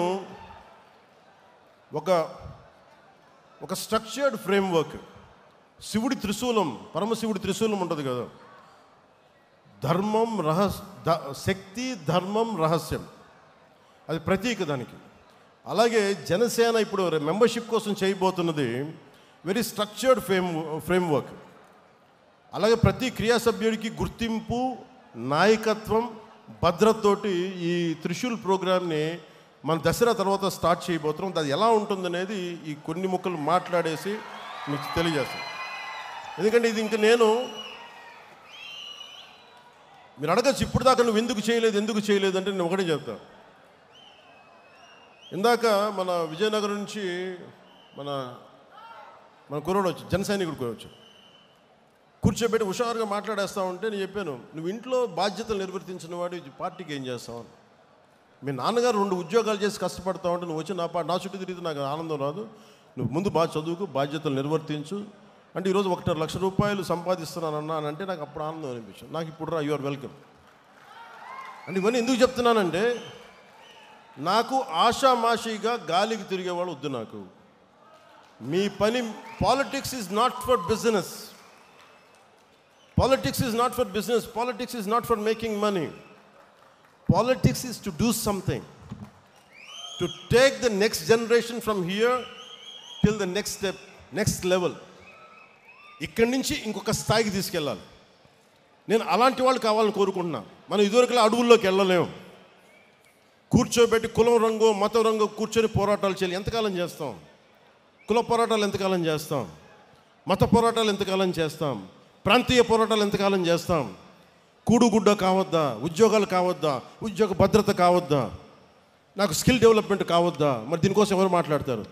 ఒక స్ట్రక్చర్డ్ ఫ్రేమ్వర్క్, శివుడి త్రిశూలం, పరమశివుడి త్రిశూలం ఉంటుంది కదా, ధర్మం శక్తి, ధర్మం, రహస్యం, అది ప్రతీక దానికి. అలాగే జనసేన ఇప్పుడు మెంబర్షిప్ కోసం చేయబోతున్నది వెరీ స్ట్రక్చర్డ్ ఫ్రేమ్వర్క్. అలాగే ప్రతి క్రియా సభ్యుడికి గుర్తింపు, నాయకత్వం, భద్రతతోటి ఈ త్రిశూల్ ప్రోగ్రామ్ని మన దసరా తర్వాత స్టార్ట్ చేయబోతున్నాం. అది ఎలా ఉంటుందనేది ఈ కొన్ని ముక్కలు మాట్లాడేసి మీకు తెలియజేస్తాను. ఎందుకంటే ఇది ఇంకా మీరు అడగచ్చు, ఇప్పుడు దాకా నువ్వు ఎందుకు చేయలేదు అంటే నేను ఒకటే చెప్తాను. ఇందాక మన విజయనగరం నుంచి మన మన కుర్రోడు వచ్చి జన సైనికుడు వచ్చి కూర్చోబెట్టి హుషారుగా మాట్లాడేస్తా ఉంటే నేను చెప్పాను, నువ్వు ఇంట్లో బాధ్యతలు నిర్వర్తించిన వాడు పార్టీకి ఏం చేస్తావు? మీ నాన్నగారు 2 ఉద్యోగాలు చేసి కష్టపడతా ఉంటే నువ్వు వచ్చి నా చుట్టూ తిరిగితే నాకు ఆనందం రాదు. నువ్వు ముందు బాగా చదువుకు, బాధ్యతలు నిర్వర్తించు అంటే ఈరోజు 1.5 లక్ష రూపాయలు సంపాదిస్తున్నానన్నా అని అంటే నాకు అప్పుడు ఆనందం అనిపించింది. నాకు ఇప్పుడు రా, యు ఆర్ వెల్కమ్ అంటే. ఇవన్నీ ఎందుకు చెప్తున్నానంటే, నాకు ఆషామాషిగా గాలికి తిరిగేవాళ్ళు వద్దు. నాకు మీ పని, politics is not for business. Politics is not for business. Politics is not for making money. Politics is to do something. To take the next generation from here till the next step, next level. ఇక్కడి నుంచి ఇంకొక స్థాయికి తీసుకెళ్ళాలి. నేను అలాంటి వాళ్ళు కావాలని కోరుకుంటున్నా. మనం ఇదివరకులా అడవుల్లోకి వెళ్ళలేము. కూర్చోబెట్టి కులం రంగు, మతం రంగు కూర్చొని పోరాటాలు చేయాలి. ఎంతకాలం చేస్తాం? కుల పోరాటాలు ఎంతకాలం చేస్తాం? మత పోరాటాలు ఎంతకాలం చేస్తాం? ప్రాంతీయ పోరాటాలు ఎంతకాలం చేస్తాం? కూడుగుడ్డ కావద్దా? ఉద్యోగాలు కావద్దా? ఉద్యోగ భద్రత కావద్దా? నాకు స్కిల్ డెవలప్మెంట్ కావద్దా? మరి దీనికోసం ఎవరు మాట్లాడతారు?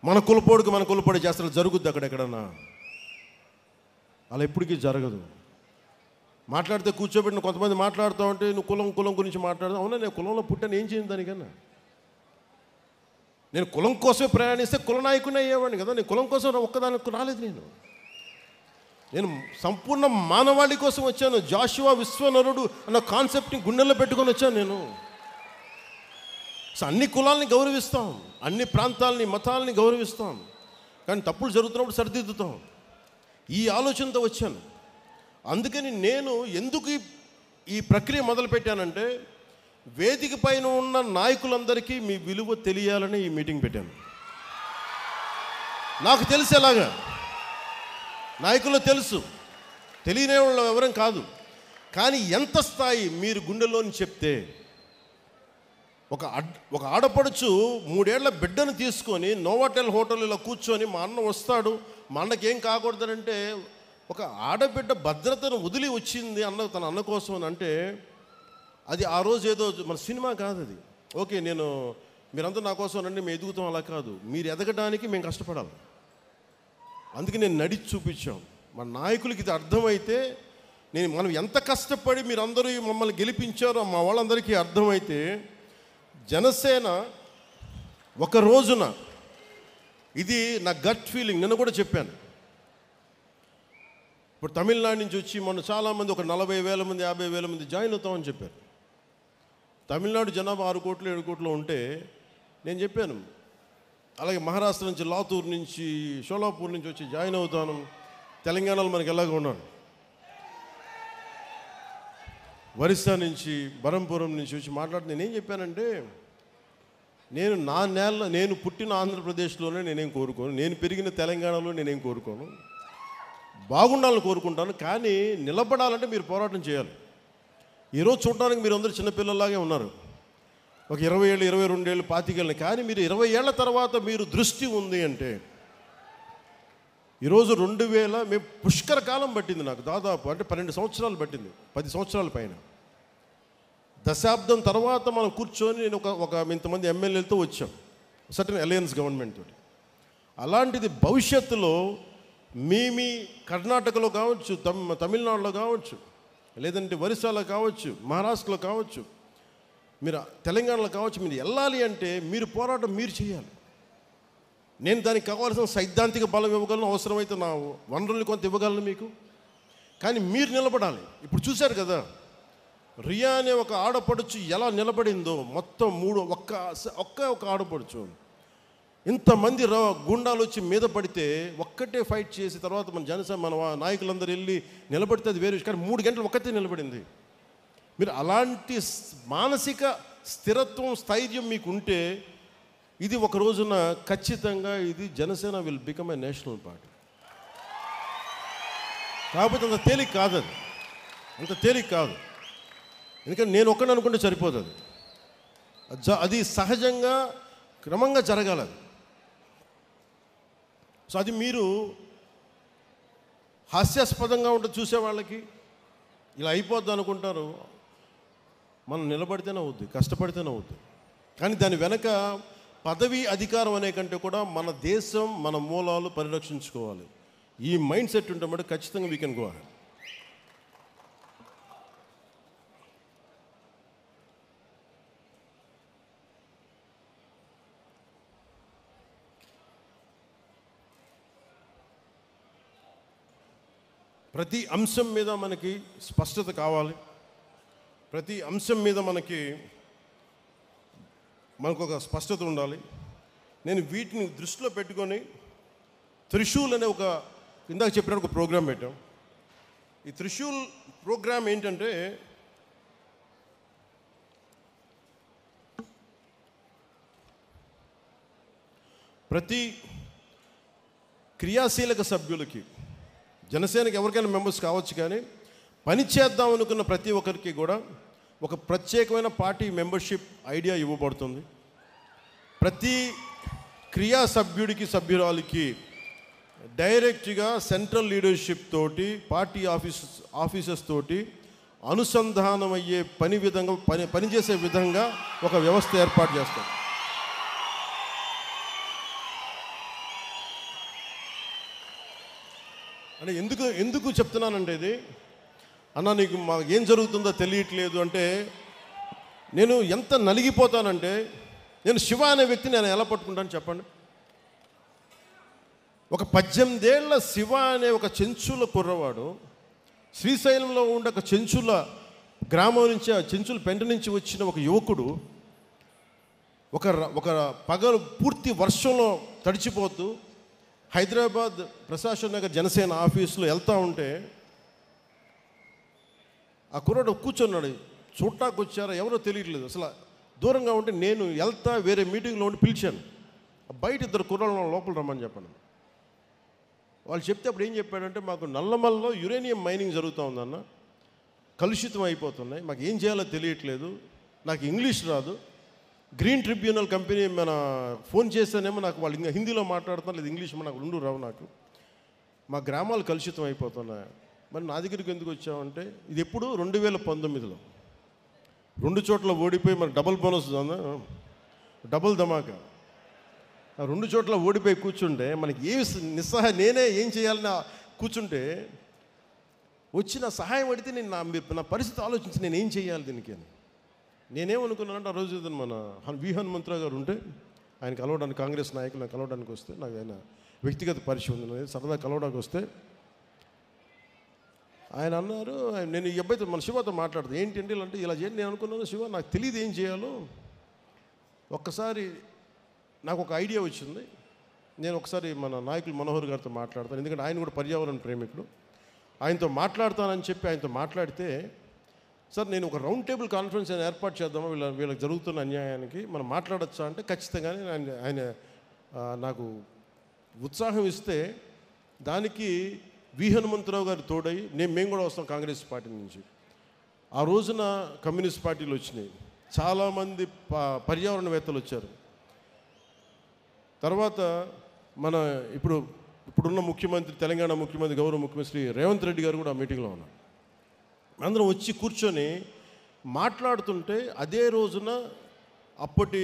మన కులపోడి చేస్తారు. జరుగుద్ది అక్కడెక్కడన్నా? అలా ఎప్పటికీ జరగదు. మాట్లాడితే కూర్చోబెట్టిన కొంతమంది మాట్లాడుతూ ఉంటే నువ్వు కులం గురించి మాట్లాడదాం. అవునా, నేను కులంలో పుట్టాను, ఏం చేయను దానికన్నా? నేను కులం కోసమే ప్రయాణిస్తే కుల నాయకుని అయ్యేవాడిని కదా. నేను కులం కోసం ఒక్కదానికి రాలేదు. నేను సంపూర్ణ మానవాళి కోసం వచ్చాను. జాషువా విశ్వనరుడు అన్న కాన్సెప్ట్ని గుండెల్లో పెట్టుకొని వచ్చాను నేను. సో అన్ని కులాలని గౌరవిస్తాం, అన్ని ప్రాంతాలని, మతాలని గౌరవిస్తాం, కానీ తప్పులు జరుగుతున్నప్పుడు సరిదిద్దుతాం. ఈ ఆలోచనతో వచ్చాను. అందుకని నేను ఎందుకు ఈ ప్రక్రియ మొదలుపెట్టానంటే, వేదిక పైన ఉన్న నాయకులందరికీ మీ విలువ తెలియాలని ఈ మీటింగ్ పెట్టాను. నాకు తెలిసేలాగా, నాయకులు తెలుసు, తెలియని వాళ్ళు ఎవరం కాదు. కానీ ఎంత స్థాయి మీరు గుండెల్లోని చెప్తే, ఒక ఆడపడుచు 3 ఏళ్ల బిడ్డను తీసుకొని నోవాటెల్ హోటల్ ఇలా కూర్చొని మా అన్న వస్తాడు, మా అన్నకి ఏం కాకూడదనంటే, ఒక ఆడబిడ్డ భద్రతను వదిలి వచ్చింది తన అన్న కోసం అని అంటే, అది ఆ రోజు ఏదో మన సినిమా కాదు అది. ఓకే, మీరంతా నా కోసం రండి, మేము ఎదుగుతాం, అలా కాదు. మీరు ఎదగడానికి మేము కష్టపడాలి. అందుకే నేను నడిచి చూపించాం. మన నాయకులకి ఇది అర్థమైతే, మనం ఎంత కష్టపడి మీరందరూ మమ్మల్ని గెలిపించారో మా వాళ్ళందరికీ అర్థమైతే, జనసేన ఒక రోజున, ఇది నా గట్ ఫీలింగ్, నిన్న కూడా చెప్పాను. ఇప్పుడు తమిళనాడు నుంచి వచ్చి మొన్న చాలామంది, ఒక 40,000 మంది 50,000 మంది జాయిన్ అవుతామని చెప్పారు. తమిళనాడు జనాభా 6 కోట్లు 7 కోట్లు ఉంటే నేను చెప్పాను, అలాగే మహారాష్ట్ర నుంచి, లాతూర్ నుంచి, షోలాపూర్ నుంచి వచ్చి జాయిన్ అవుతాను. తెలంగాణలో మనకి ఎలాగ ఉన్నాను, ఒరిస్సా నుంచి, బరంపురం నుంచి వచ్చి మాట్లాడుతూ నేనేం చెప్పానంటే, నేను పుట్టిన ఆంధ్రప్రదేశ్లోనే నేనేం కోరుకోను, నేను పెరిగిన తెలంగాణలో నేనేం కోరుకోను, బాగుండాలని కోరుకుంటాను. కానీ నిలబడాలంటే మీరు పోరాటం చేయాలి. ఈరోజు చూడడానికి మీరు అందరూ చిన్నపిల్లలాగే ఉన్నారు, ఒక 20 ఏళ్ళు 22 ఏళ్ళు 25 ఏళ్ళని. కానీ మీరు 20 ఏళ్ల తర్వాత మీరు దృష్టి ఉంది అంటే, ఈరోజు 2000 మేము పుష్కర కాలం పట్టింది నాకు, దాదాపు అంటే 12 సంవత్సరాలు పట్టింది, 10 సంవత్సరాల పైన. దశాబ్దం తర్వాత మనం కూర్చొని నేను ఒక ఇంతమంది ఎమ్మెల్యేలతో వచ్చాం, సర్టన్ అలయన్స్ గవర్నమెంట్ తోటి. అలాంటిది భవిష్యత్తులో మీ కర్ణాటకలో కావచ్చు, తమిళనాడులో కావచ్చు, లేదంటే ఒరిస్సాలో కావచ్చు, మహారాష్ట్రలో కావచ్చు, మీరు తెలంగాణలో కావచ్చు, మీరు వెళ్ళాలి అంటే మీరు పోరాటం మీరు చేయాలి. నేను దానికి కావాల్సిన సైద్ధాంతిక బలం ఇవ్వగలను, అవసరమైతే నా వనరుల్ని కొంత ఇవ్వగలను మీకు. కానీ మీరు నిలబడాలి. ఇప్పుడు చూశారు కదా, రియా అనే ఒక ఆడపడుచు ఎలా నిలబడిందో, మొత్తం ఒక్క ఆడపడుచు, ఇంతమంది గుండాలు వచ్చి మీద పడితే ఒక్కటే ఫైట్ చేసి తర్వాత మన నాయకులందరూ వెళ్ళి నిలబడితే అది వేరే. కానీ 3 గంటలు ఒక్కతే నిలబడింది. మీరు అలాంటి మానసిక స్థిరత్వం, స్థైర్యం మీకు ఉంటే, ఇది ఒక రోజున ఖచ్చితంగా ఇది Janasena will become a national party. కాకపోతే అంత తేలిక కాదు, అంత తేలిక కాదు. ఎందుకంటే నేను ఒక్కడిని అనుకుంటే సరిపోదు, అది సహజంగా క్రమంగా జరగాలి. సో అది మీరు హాస్యాస్పదంగా ఉంటుంది చూసేవాళ్ళకి, ఇలా అయిపోద్ది అనుకుంటారు. మనం నిలబడితేనే అవుద్ది, కష్టపడితేనే అవుద్ది. కానీ దాని వెనక పదవి అధికారం అనే కంటే కూడా మన దేశం మన మూలాలు పరిరక్షించుకోవాలి. ఈ మైండ్ సెట్ ఉంటే మటు ఖచ్చితంగా వీ కెన్ గో అహెడ్. ప్రతి అంశం మీద మనకి స్పష్టత కావాలి. ప్రతి అంశం మీద మనకు ఒక స్పష్టత ఉండాలి. నేను వీటిని దృష్టిలో పెట్టుకొని త్రిశూల్ అనే ఇందాక చెప్పినట్టు ఒక ప్రోగ్రాం పెట్టాం. ఈ త్రిశూల్ ప్రోగ్రాం ఏంటంటే ప్రతి క్రియాశీలక సభ్యులకి, జనసేనకి ఎవరికైనా మెంబర్స్ కావచ్చు, కానీ పని చేద్దాం అనుకున్న ప్రతి ఒక్కరికి కూడా ఒక ప్రత్యేకమైన పార్టీ మెంబర్షిప్ ఐడియా ఇవ్వబడుతుంది. ప్రతి క్రియా సభ్యురాలికి డైరెక్ట్గా సెంట్రల్ లీడర్షిప్ తోటి, పార్టీ ఆఫీసర్స్ తోటి అనుసంధానం అయ్యే పనిచేసే విధంగా ఒక వ్యవస్థ ఏర్పాటు చేస్తారు. అంటే ఎందుకు చెప్తున్నానంటే, ఇది అన్న నీకు ఏం జరుగుతుందో తెలియట్లేదు అంటే, నేను ఎంత నలిగిపోతానంటే, నేను శివ అనే వ్యక్తిని నేను ఎలా పట్టుకుంటాను చెప్పండి. ఒక 18 ఏళ్ల శివ అనే ఒక చెంచుల కుర్రవాడు శ్రీశైలంలో ఉండే ఒక చెంచుల గ్రామం నుంచి, ఆ చెంచుల పెంట నుంచి వచ్చిన ఒక యువకుడు ఒక పగలు పూర్తి వర్షంలో తడిచిపోతూ హైదరాబాద్ ప్రశాసన్ నగర్ జనసేన ఆఫీసులో వెళ్తూ ఉంటే ఆ కుర్రాడు కూర్చున్నాడు. చూడటానికి వచ్చారా ఎవరో తెలియట్లేదు, అసలు దూరంగా ఉంటే నేను వెళ్తా వేరే మీటింగ్లో ఉండి పిలిచాను. బయట 2 కుర్రాళ్ళు లోపల రమ్మని చెప్పాను. వాళ్ళు చెప్తే అప్పుడు ఏం చెప్పాడంటే, మాకు నల్లమల్లో యురేనియం మైనింగ్ జరుగుతూ ఉందన్న, కలుషితం అయిపోతున్నాయి, మాకు ఏం చేయాలో తెలియట్లేదు, నాకు ఇంగ్లీష్ రాదు, గ్రీన్ ట్రిబ్యునల్ కంపెనీ మన ఫోన్ చేస్తేనేమో నాకు వాళ్ళు ఇంకా హిందీలో మాట్లాడుతున్నారు, లేదు ఇంగ్లీష్ నాకు 2 రావు, నాకు మా గ్రామాలు కలుషితం అయిపోతున్నాయి, మరి నా దగ్గరికి ఎందుకు వచ్చామంటే, ఇది ఎప్పుడు 2019లో 2 చోట్ల ఓడిపోయి మరి డబుల్ బోనస్ డబుల్ ధమాకా, ఆ 2 చోట్ల ఓడిపోయి కూర్చుంటే మనకి నేనే ఏం చేయాలని కూర్చుంటే వచ్చిన సహాయం అడిగితే నేను నా పరిస్థితి ఆలోచించి నేను ఏం చేయాలి దీనికి అని. నేనేమనుకున్నానంటే, ఆ రోజు మన హనుమంతరావు గారు ఉంటే ఆయన కలవడానికి, కాంగ్రెస్ నాయకులను కలవడానికి వస్తే, నాకు ఆయన వ్యక్తిగత పరిచయం ఉంది, సరదా కలవడానికి వస్తే ఆయన అన్నారు, నేను ఈ అబ్బాయితో మన శివతో మాట్లాడుతాను, ఏంటంటే ఇలా అంటే ఇలా చేయండి. నేను అనుకున్నాను, శివ నాకు తెలియదు ఏం చేయాలో, ఒక్కసారి నాకు ఒక ఐడియా వచ్చింది, నేను ఒకసారి మన నాయకులు మనోహర్ గారితో మాట్లాడతాను, ఎందుకంటే ఆయన కూడా పర్యావరణ ప్రేమికుడు, ఆయనతో మాట్లాడతానని చెప్పి ఆయనతో మాట్లాడితే, సార్ నేను ఒక రౌండ్ టేబుల్ కాన్ఫరెన్స్ ఏర్పాటు చేద్దామా వీళ్ళకి జరుగుతున్న అన్యాయానికి మనం మాట్లాడచ్చా అంటే, ఖచ్చితంగానే ఆయన నాకు ఉత్సాహం ఇస్తే దానికి హనుమంతరావు గారు తోడై మేము కూడా వస్తాం కాంగ్రెస్ పార్టీ నుంచి. ఆ రోజున కమ్యూనిస్ట్ పార్టీలు వచ్చినాయి, చాలామంది పర్యావరణవేత్తలు వచ్చారు. తర్వాత మన ఇప్పుడున్న ముఖ్యమంత్రి, తెలంగాణ ముఖ్యమంత్రి, గౌరవ ముఖ్యమంత్రి రేవంత్ రెడ్డి గారు కూడా ఆ మీటింగ్లో ఉన్నారు. అందరం వచ్చి కూర్చొని మాట్లాడుతుంటే, అదే రోజున అప్పటి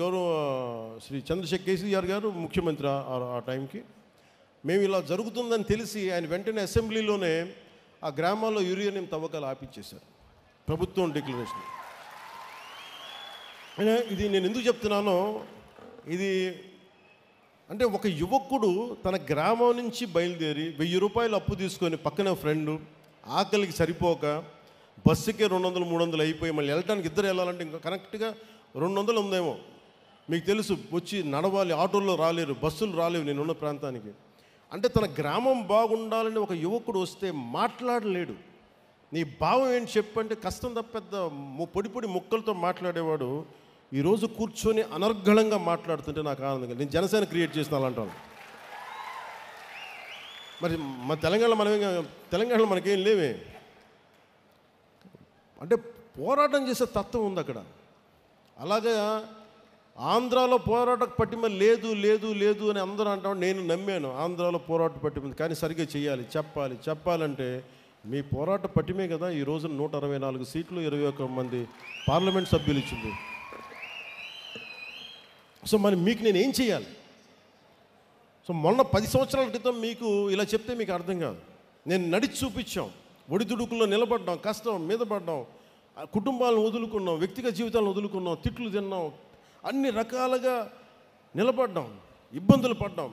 గౌరవ శ్రీ కేసీఆర్ గారు ముఖ్యమంత్రి ఆ టైంకి, మేము ఇలా జరుగుతుందని తెలిసి ఆయన వెంటనే అసెంబ్లీలోనే ఆ గ్రామాల్లో యురేనియం తవ్వకాలు ఆపించేశారు, ప్రభుత్వం డిక్లరేషన్. ఇది నేను ఎందుకు చెప్తున్నానో, ఇది అంటే ఒక యువకుడు తన గ్రామం నుంచి బయలుదేరి 1000 రూపాయలు అప్పు తీసుకొని పక్కన ఫ్రెండు ఆకలికి సరిపోక బస్సుకే 200-300 అయిపోయి మళ్ళీ వెళ్ళటానికి ఇద్దరు వెళ్ళాలంటే ఇంకా కరెక్ట్గా 200 ఉందేమో. మీకు తెలుసు, వచ్చి నడవాలి, ఆటోల్లో రాలేరు, బస్సులు రాలేవు నేనున్న ప్రాంతానికి. అంటే తన గ్రామం బాగుండాలని ఒక యువకుడు వస్తే మాట్లాడలేడు. నీ భావం ఏంటి చెప్పంటే, కష్టం తప్ప పెద్ద పొడి ముక్కలతో మాట్లాడేవాడు ఈరోజు కూర్చొని అనర్గళంగా మాట్లాడుతుంటే నాకు ఆనందంగా, నేను జనసేన క్రియేట్ చేసిన అలాంటి. మరి మన తెలంగాణలో మనకేం లేవే, అంటే పోరాటం చేసే తత్వం ఉంది అక్కడ. అలాగే ఆంధ్రాలో పోరాట పట్టిమ లేదు అని అందరూ అంటాం. నేను నమ్మాను ఆంధ్రాలో పోరాట పట్టిమ, కానీ సరిగ్గా చెప్పాలంటే మీ పోరాట పట్టిమే కదా ఈ రోజున 164 సీట్లు 21 మంది పార్లమెంట్ సభ్యులు ఇచ్చింది. సో మరి మీకు నేను ఏం చేయాలి? సో మొన్న 10 సంవత్సరాల క్రితం మీకు ఇలా చెప్తే మీకు అర్థం కాదు. నేను నడిచి చూపించాం, ఒడిదుడుకుల్లో నిలబడ్డాం, కష్టం మీద పడ్డాం, కుటుంబాలను వదులుకున్నాం, వ్యక్తిగత జీవితాలను వదులుకున్నాం, తిట్లు తిన్నాం, అన్ని రకాలుగా నిలబడ్డాం, ఇబ్బందులు పడ్డాం.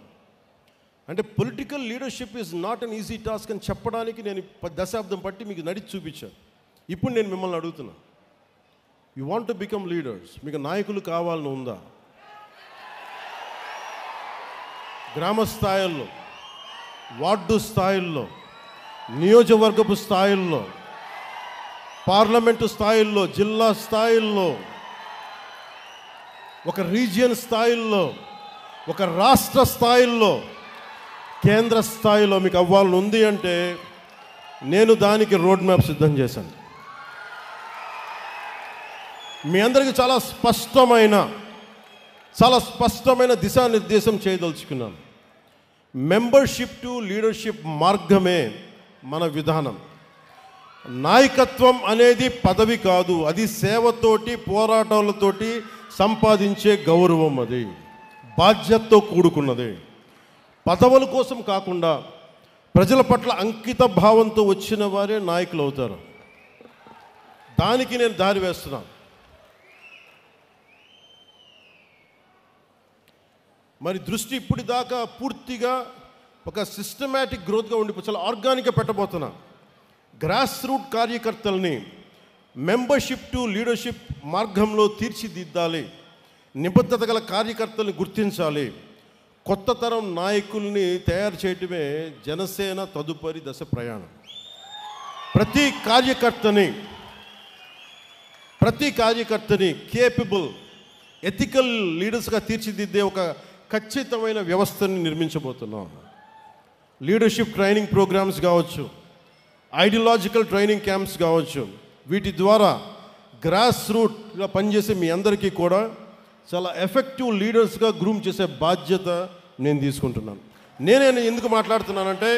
అంటే political leadership is not an easy task అని చెప్పడానికి నేను దశాబ్దం పట్టి మీకు నడిచి చూపించాను. ఇప్పుడు నేను మిమ్మల్ని అడుగుతున్నా, you want to become leaders, మీకు నాయకులు కావాలని ఉందా? గ్రామ స్థాయిల్లో, వార్డు స్థాయిల్లో, నియోజకవర్గపు స్థాయిల్లో, పార్లమెంటు స్థాయిల్లో, జిల్లా స్థాయిల్లో, ఒక రీజియన్ స్థాయిల్లో, ఒక రాష్ట్ర స్థాయిల్లో, కేంద్ర స్థాయిలో మీకు అవ్వాలని ఉంది అంటే నేను దానికి రోడ్ మ్యాప్ సిద్ధం చేశాను. మీ అందరికీ చాలా స్పష్టమైన దిశానిర్దేశం చేయదలుచుకున్నాను. మెంబర్షిప్ టు లీడర్షిప్ మార్గమే మన విధానం. నాయకత్వం అనేది పదవి కాదు, అది సేవతోటి పోరాటాలతోటి సంపాదించే గౌరవం, అది బాధ్యతతో కూడుకున్నది. పదవుల కోసం కాకుండా ప్రజల పట్ల అంకిత భావంతో వచ్చిన వారే నాయకులు అవుతారు. దానికి నేను దారి వేస్తున్నాను. మరి దృష్టి ఇప్పటిదాకా పూర్తిగా ఒక సిస్టమేటిక్ గ్రోత్గా ఉండి చాలా ఆర్గానిక్గా పెట్టబోతున్నా. గ్రాస్ రూట్ కార్యకర్తల్ని మెంబర్షిప్ టు లీడర్షిప్ మార్గంలో తీర్చిదిద్దాలి. నిబద్ధత గల కార్యకర్తల్ని గుర్తించాలి. కొత్త తరం నాయకుల్ని తయారు చేయటమే జనసేన తదుపరి దశ ప్రయాణం. ప్రతి కార్యకర్తని కేపబుల్, ఎథికల్ లీడర్స్గా తీర్చిదిద్దే ఒక ఖచ్చితమైన వ్యవస్థని నిర్మించబోతున్నాం. లీడర్షిప్ ట్రైనింగ్ ప్రోగ్రామ్స్ కావచ్చు, ఐడియాలజికల్ ట్రైనింగ్ క్యాంప్స్ కావచ్చు, వీటి ద్వారా గ్రాస్ రూట్గా పనిచేసే మీ అందరికీ కూడా చాలా ఎఫెక్టివ్ లీడర్స్గా గ్రూమ్ చేసే బాధ్యత నేను తీసుకుంటున్నాను. నేనే ఎందుకు మాట్లాడుతున్నానంటే,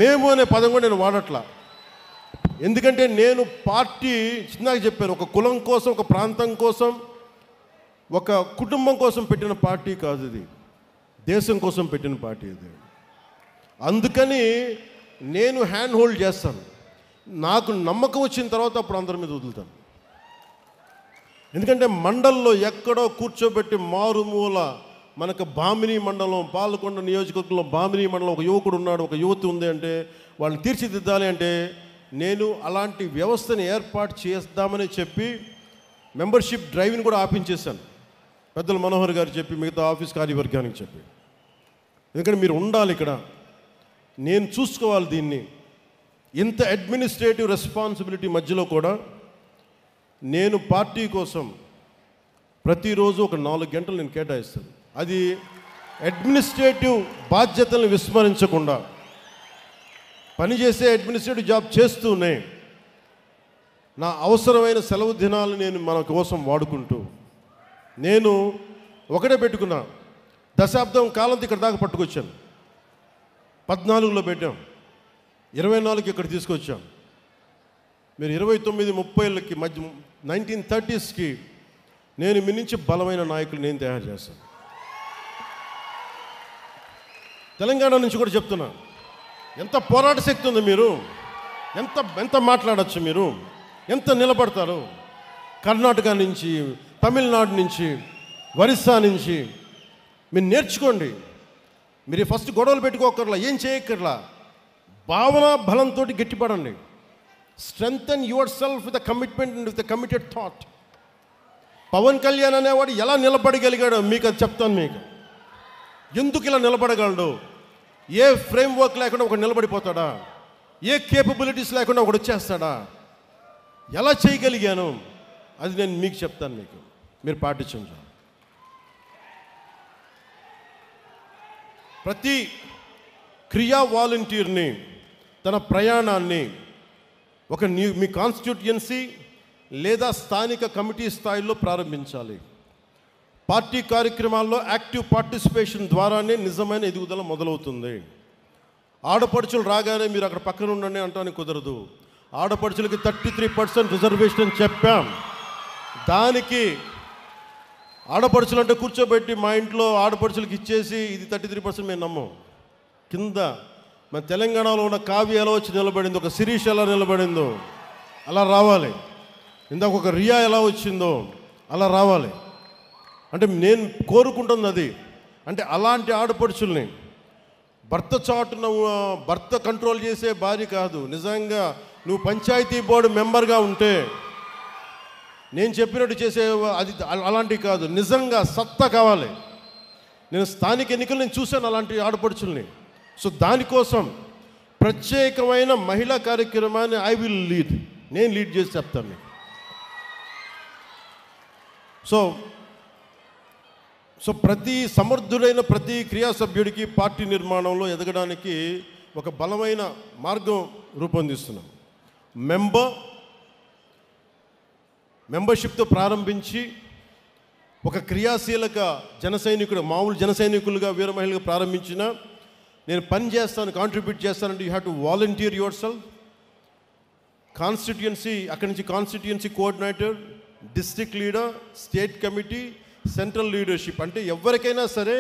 మేము అనే పదం కూడా నేను వాడట్లా. ఎందుకంటే నేను పార్టీ చిన్నగా చెప్పాను, ఒక కులం కోసం, ఒక ప్రాంతం కోసం, ఒక కుటుంబం కోసం పెట్టిన పార్టీ కాదు ఇది, దేశం కోసం పెట్టిన పార్టీ ఇది. అందుకని నేను హ్యాండ్ హోల్డ్ చేస్తాను. నాకు నమ్మకం వచ్చిన తర్వాత అప్పుడు అందరి మీద వదులుతాను. ఎందుకంటే మండల్లో ఎక్కడో కూర్చోబెట్టి మారుమూల, మనకు బామిని మండలం, పాలకొండ నియోజకవర్గంలో బామిని మండలం ఒక యువకుడు ఉన్నాడు, ఒక యువతి ఉంది అంటే వాళ్ళని తీర్చిదిద్దాలి అంటే నేను అలాంటి వ్యవస్థని ఏర్పాటు చేద్దామని చెప్పి మెంబర్షిప్ డ్రైవ్ని కూడా ఆపించేశాను. పెద్దల మనోహర్ గారు చెప్పి, మిగతా ఆఫీస్ కార్యవర్గానికి చెప్పి, ఎందుకంటే మీరు ఉండాలి ఇక్కడ, నేను చూసుకోవాలి దీన్ని. ఇంత అడ్మినిస్ట్రేటివ్ రెస్పాన్సిబిలిటీ మధ్యలో కూడా నేను పార్టీ కోసం ప్రతిరోజు ఒక 4 గంటలు నేను కేటాయిస్తాను. అది అడ్మినిస్ట్రేటివ్ బాధ్యతలను విస్మరించకుండా పనిచేసే అడ్మినిస్ట్రేటివ్ జాబ్ చేస్తూనే నా అవసరమైన సెలవు దినాలు నేను మన కోసం వాడుకుంటూ, నేను ఒకటే పెట్టుకున్నా, దశాబ్దం కాలంతో ఇక్కడ దాకా పట్టుకొచ్చాను. 14లో పెట్టాం, 24కి ఇక్కడ తీసుకొచ్చాం. మీరు 29-30కి మధ్య 1930స్కి నేను మీ నుంచి బలమైన నాయకులు నేను తయారు చేస్తాను. తెలంగాణ నుంచి కూడా చెప్తున్నా, ఎంత పోరాట శక్తి ఉంది, మీరు ఎంత మాట్లాడచ్చు, మీరు ఎంత నిలబడతారు. కర్ణాటక నుంచి, తమిళనాడు నుంచి, ఒరిస్సా నుంచి మీరు నేర్చుకోండి. మీరు ఫస్ట్ గొడవలు పెట్టుకోకర్లా, ఏం చేయక్కర్లా, భావన బలంతో గట్టిపడండి. Strengthen your self with commitment and with committed thought. Pawan Kalyan అనేవాడు ఎలా నిలబడగలిగాడో మీకు అది చెప్తాను. మీకు ఎందుకు ఇలా నిలబడగలడు? ఏ ఫ్రేమ్ వర్క్ లేకుండా ఒకడు నిలబడిపోతాడా? ఏ కేపబిలిటీస్ లేకుండా ఒకడు వచ్చేస్తాడా? ఎలా చేయగలిగాను అది నేను మీకు చెప్తాను. మీరు పాటించండి. ప్రతి క్రియా వాలంటీర్ని తన ప్రయాణాన్ని ఒక మీ కాన్స్టిట్యూయన్సీ లేదా స్థానిక కమిటీ స్థాయిలో ప్రారంభించాలి. పార్టీ కార్యక్రమాల్లో యాక్టివ్ పార్టిసిపేషన్ ద్వారానే నిజమైన ఎదుగుదల మొదలవుతుంది. ఆడపడుచులు రాగానే మీరు అక్కడ పక్కన ఉండండి అంటానికి కుదరదు. ఆడపడుచులకి 33% రిజర్వేషన్ చెప్పాం. దానికి ఆడపడుచులు అంటే కూర్చోబెట్టి మా ఇంట్లో ఆడపడుచులకు ఇచ్చేసి ఇది 33% మేము నమ్మం. కింద మన తెలంగాణలో ఉన్న కావ్య ఎలా వచ్చి నిలబడిందో, ఒక శిరీష్ ఎలా నిలబడిందో అలా రావాలి. ఇందాక ఒక రియా ఎలా వచ్చిందో అలా రావాలి. అంటే నేను కోరుకుంటుంది అది. అంటే అలాంటి ఆడపడుచుల్ని భర్త చాటున భర్త కంట్రోల్ చేసే భార్య కాదు. నిజంగా నువ్వు పంచాయతీ బోర్డు మెంబర్గా ఉంటే నేను చెప్పినట్టు చేసే అది అలాంటివి కాదు. నిజంగా సత్తా కావాలి. నేను స్థానిక ఎన్నికలు నేను చూశాను అలాంటి ఆడపడుచుల్ని. సో దానికోసం ప్రత్యేకమైన మహిళా కార్యక్రమాన్ని ఐ విల్ లీడ్, నేను లీడ్ చేసి చెప్తాను మీకు. సో ప్రతి సమర్థుడైన ప్రతి క్రియా సభ్యుడికి పార్టీ నిర్మాణంలో ఎదగడానికి ఒక బలమైన మార్గం రూపొందిస్తున్నాం. మెంబర్షిప్తో ప్రారంభించి ఒక క్రియాశీలక జన సైనికుడు, మామూలు జన సైనికులుగా వీర మహిళగా ప్రారంభించిన నేను పని చేస్తాను, కాంట్రిబ్యూట్ చేస్తానంటే you have to volunteer your self. Constituency, అక్కడి నుంచి constituency coordinator, district leader, state committee, central leadership. అంటే ఎవరికైనా సరే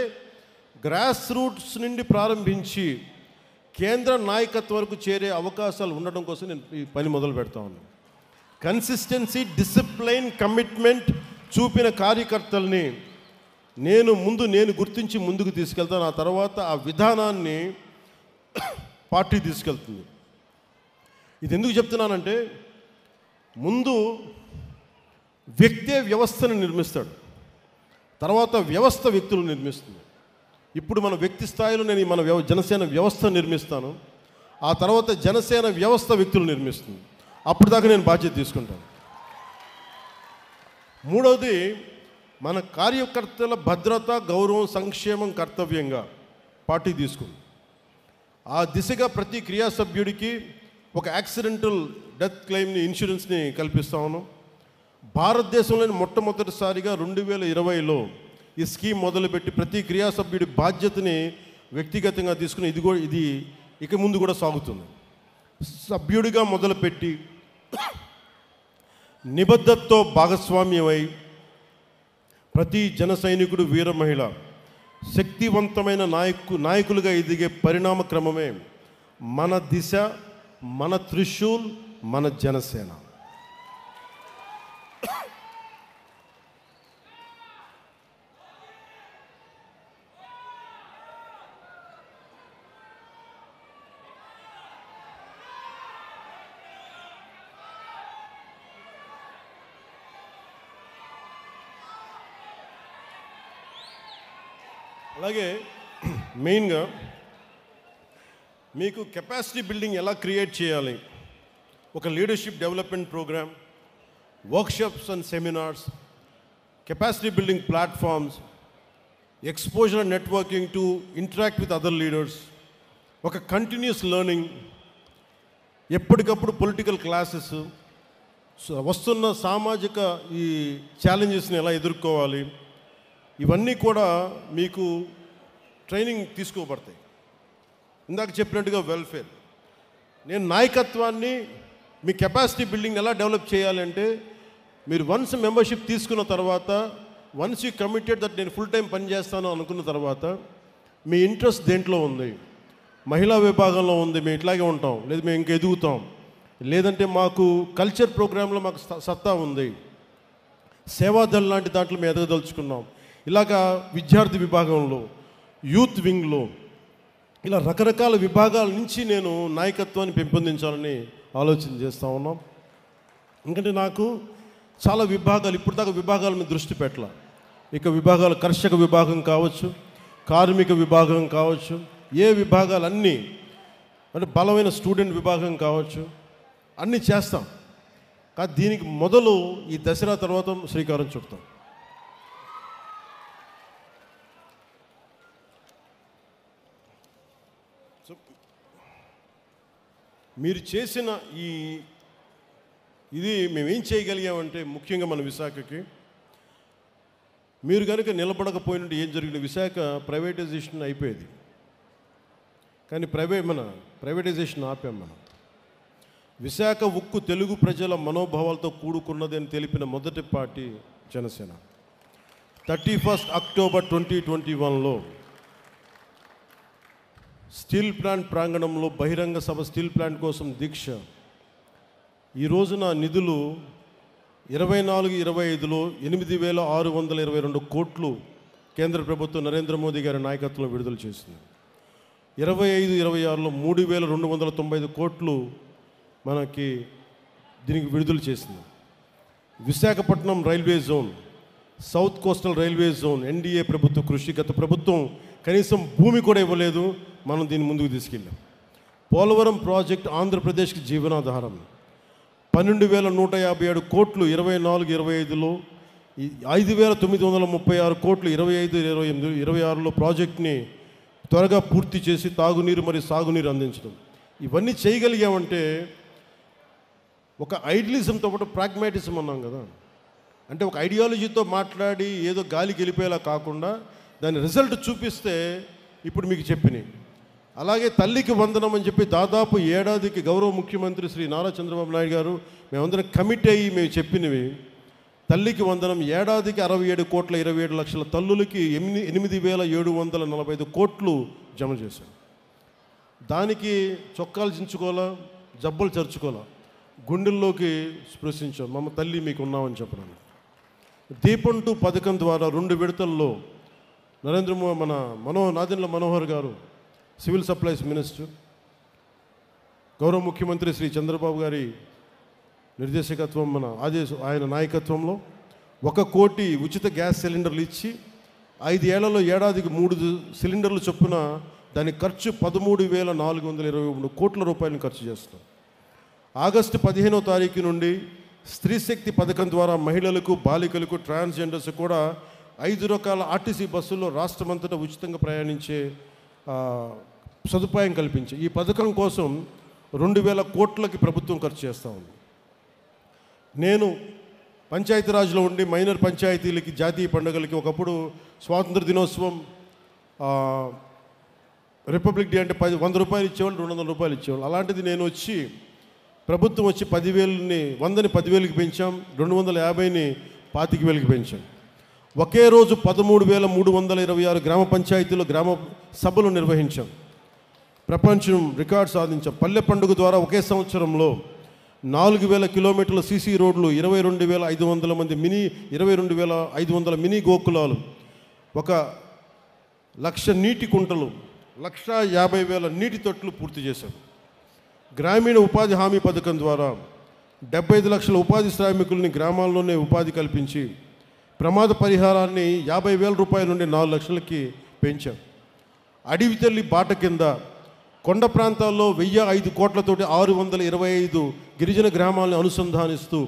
గ్రాస్ రూట్స్ నుండి ప్రారంభించి కేంద్ర నాయకత్వం వరకు చేరే అవకాశాలు ఉండడం కోసం నేను ఈ పని మొదలు పెడతా ఉన్నాను. కన్సిస్టెన్సీ, డిసిప్లైన్, కమిట్మెంట్ చూపిన కార్యకర్తల్ని నేను గుర్తించి ముందుకు తీసుకెళ్తాను. ఆ తర్వాత ఆ విధానాన్ని పార్టీ తీసుకెళ్తుంది. ఇది ఎందుకు చెప్తున్నానంటే, ముందు వ్యక్తే వ్యవస్థను నిర్మిస్తాడు, తర్వాత వ్యవస్థ వ్యక్తులు నిర్మిస్తుంది. ఇప్పుడు మన వ్యక్తి స్థాయిలో నేను మన జనసేన వ్యవస్థ నిర్మిస్తాను. ఆ తర్వాత జనసేన వ్యవస్థ వ్యక్తులు నిర్మిస్తుంది. అప్పుడు దాకా నేను బాధ్యత తీసుకుంటాను. మూడవది, మన కార్యకర్తల భద్రత, గౌరవం, సంక్షేమం కర్తవ్యంగా పార్టీ తీసుకుంది. ఆ దిశగా ప్రతి క్రియా సభ్యుడికి ఒక యాక్సిడెంటల్ డెత్ క్లెయిమ్ని, ఇన్సూరెన్స్ని కల్పిస్తా ఉన్నాం. భారతదేశంలోని మొట్టమొదటిసారిగా 2020లో ఈ స్కీమ్ మొదలుపెట్టి ప్రతి క్రియా సభ్యుడి బాధ్యతని వ్యక్తిగతంగా తీసుకుని ఇది ఇక ముందు కూడా సాగుతుంది. సభ్యుడిగా మొదలుపెట్టి నిబద్ధతతో భాగస్వామ్యమై ప్రతి జన సైనికుడు, వీర మహిళ శక్తివంతమైన నాయకులుగా ఎదిగే పరిణామ క్రమమే మన దిశ, మన త్రిశూల్, మన జనసేన. అలాగే మెయిన్గా మీకు కెపాసిటీ బిల్డింగ్ ఎలా క్రియేట్ చేయాలి, ఒక leadership development programme, workshops and seminars, capacity building platforms, exposure and networking to interact with other leaders, ఒక కంటిన్యూస్ లెర్నింగ్, ఎప్పటికప్పుడు పొలిటికల్ క్లాసెస్, వస్తున్న సామాజిక ఈ ఛాలెంజెస్ని ఎలా ఎదుర్కోవాలి, ఇవన్నీ కూడా మీకు ట్రైనింగ్ తీసుకోబడతాయి. ఇందాక చెప్పినట్టుగా వెల్ఫేర్, నేను నాయకత్వాన్ని, మీ కెపాసిటీ బిల్డింగ్ ఎలా డెవలప్ చేయాలంటే, మీరు వన్స్ మెంబర్షిప్ తీసుకున్న తర్వాత, వన్స్ యూ కమిటెడ్ దట్ నేను ఫుల్ టైం పనిచేస్తాను అనుకున్న తర్వాత, మీ ఇంట్రెస్ట్ దేంట్లో ఉంది, మహిళా విభాగంలో ఉంది, మేము ఇట్లాగే ఉంటాం, లేదు మేము ఇంకా ఎదుగుతాం, లేదంటే మాకు కల్చర్ ప్రోగ్రాంలో మాకు సత్తా ఉంది, సేవాదళ లాంటి దాంట్లో మేము ఎదగదలుచుకున్నాం, ఇలాగా విద్యార్థి విభాగంలో, యూత్ వింగ్లో, ఇలా రకరకాల విభాగాల నుంచి నేను నాయకత్వాన్ని పెంపొందించాలని ఆలోచన చేస్తూ ఉన్నాం. ఎందుకంటే నాకు చాలా విభాగాలు, ఇప్పుడు దాకా విభాగాల మీద దృష్టి పెట్టాల. ఇక విభాగాలు కర్షక విభాగం కావచ్చు, కార్మిక విభాగం కావచ్చు, ఏ విభాగాలన్నీ, అంటే బలమైన స్టూడెంట్ విభాగం కావచ్చు, అన్నీ చేస్తాం. కానీ దీనికి మొదలు ఈ దసరా తర్వాత శ్రీకారం చుడతాం. మీరు చేసిన ఇది మేమేం చేయగలిగామంటే, ముఖ్యంగా మన విశాఖకి మీరు కనుక నిలబడకపోయినట్టు ఏం జరిగిన, విశాఖ ప్రైవేటైజేషన్ అయిపోయేది. కానీ ప్రైవేటైజేషన్ ఆపాం మనం. విశాఖ ఉక్కు తెలుగు ప్రజల మనోభావాలతో కూడుకున్నది అని తెలిపిన మొదటి పార్టీ జనసేన. 31 అక్టోబర్ 2021లో స్టీల్ ప్లాంట్ ప్రాంగణంలో బహిరంగ సభ స్టీల్ ప్లాంట్ కోసం దీక్ష. ఈ రోజున నిధులు 24-25లో 8,622 కోట్లు కేంద్ర ప్రభుత్వం నరేంద్ర మోదీ గారి నాయకత్వంలో విడుదల చేసింది. 25-26లో 3,295 కోట్లు మనకి దీనికి విడుదల చేసింది. Visakhapatnam railway zone, south coastal railway zone NDA ప్రభుత్వ కృషి. గత ప్రభుత్వం కనీసం భూమి కూడా ఇవ్వలేదు, మనం దీన్ని ముందుకు తీసుకెళ్ళాం. పోలవరం ప్రాజెక్ట్ ఆంధ్రప్రదేశ్కి జీవనాధారం. 12,157 కోట్లు 24-25లో, 5,936 కోట్లు 25-26లో ప్రాజెక్ట్ని త్వరగా పూర్తి చేసి తాగునీరు మరియు సాగునీరు అందించడం. ఇవన్నీ చేయగలిగామంటే ఒక ఐడియలిజంతో పాటు ప్రాగ్మాటిజం అన్నాం కదా, అంటే ఒక ఐడియాలజీతో మాట్లాడి ఏదో గాలికి వెళ్ళిపోయేలా కాకుండా దాని రిజల్ట్ చూపిస్తే ఇప్పుడు మీకు చెప్పినాయి. అలాగే తల్లికి వందనం అని చెప్పి దాదాపు ఏడాదికి గౌరవ ముఖ్యమంత్రి శ్రీ నారా చంద్రబాబు నాయుడు గారు మేమందరం కమిట్ అయ్యి మేము చెప్పినవి. తల్లికి వందనం ఏడాదికి 67,27,00,000 తల్లులకి 8,745 కోట్లు జమ చేశాం. దానికి చొక్కాలు చించుకోవాలా, జబ్బలు చరుచుకోవాలా, గుండెల్లోకి స్పృశించాం. మమ్మ తల్లి మీకు ఉన్నామని చెప్పడానికి. దీపం 2 పథకం ద్వారా 2 విడతల్లో నాదెండ్ల మనోహర్ గారు సివిల్ సప్లైస్ మినిస్టర్, గౌరవ ముఖ్యమంత్రి శ్రీ చంద్రబాబు గారి నిర్దేశకత్వం ఆయన నాయకత్వంలో 1 కోటి ఉచిత గ్యాస్ సిలిండర్లు ఇచ్చి 5 ఏళ్లలో ఏడాదికి 3 సిలిండర్లు చొప్పున దాని ఖర్చు 13,423 కోట్ల రూపాయలను ఖర్చు చేస్తున్నాం. ఆగస్టు 15వ తారీఖు నుండి స్త్రీ శక్తి పథకం ద్వారా మహిళలకు, బాలికలకు, ట్రాన్స్జెండర్స్ కూడా 5 రకాల ఆర్టీసీ బస్సుల్లో రాష్ట్రమంతటా ఉచితంగా ప్రయాణించే సదుపాయం కల్పించి ఈ పథకం కోసం 2,000 కోట్లకి ప్రభుత్వం ఖర్చు చేస్తూ ఉంది. నేను పంచాయతీరాజ్లో ఉండి మైనర్ పంచాయతీలకి, జాతీయ పండుగలకి ఒకప్పుడు స్వాతంత్ర దినోత్సవం, రిపబ్లిక్ డే అంటే 100 రూపాయలు ఇచ్చేవాళ్ళు, 200 రూపాయలు ఇచ్చేవాళ్ళు. అలాంటిది నేను వచ్చి ప్రభుత్వం వచ్చి 10,000ని 100ని 10,000కి పెంచాం, 250ని 25,000కి పెంచాం. ఒకే రోజు 13,326 గ్రామ పంచాయతీలో గ్రామ సభలు నిర్వహించాం. ప్రపంచం రికార్డు సాధించాం. పల్లె పండుగ ద్వారా ఒకే సంవత్సరంలో 4,000 కిలోమీటర్ల సీసీ రోడ్లు, 22,500 మినీ గోకులాలు, 1,00,000 నీటి కుంటలు, 1,50,000 నీటి తొట్లు పూర్తి చేశాం. గ్రామీణ ఉపాధి హామీ పథకం ద్వారా 75 లక్షల ఉపాధి శ్రామికుల్ని గ్రామాల్లోనే ఉపాధి కల్పించి ప్రమాద పరిహారాన్ని 50,000 రూపాయల నుండి 4 లక్షలకి పెంచాం. అడవి తల్లి బాట కింద కొండ ప్రాంతాల్లో 1,005 కోట్లతోటి 625 గిరిజన గ్రామాలను అనుసంధానిస్తూ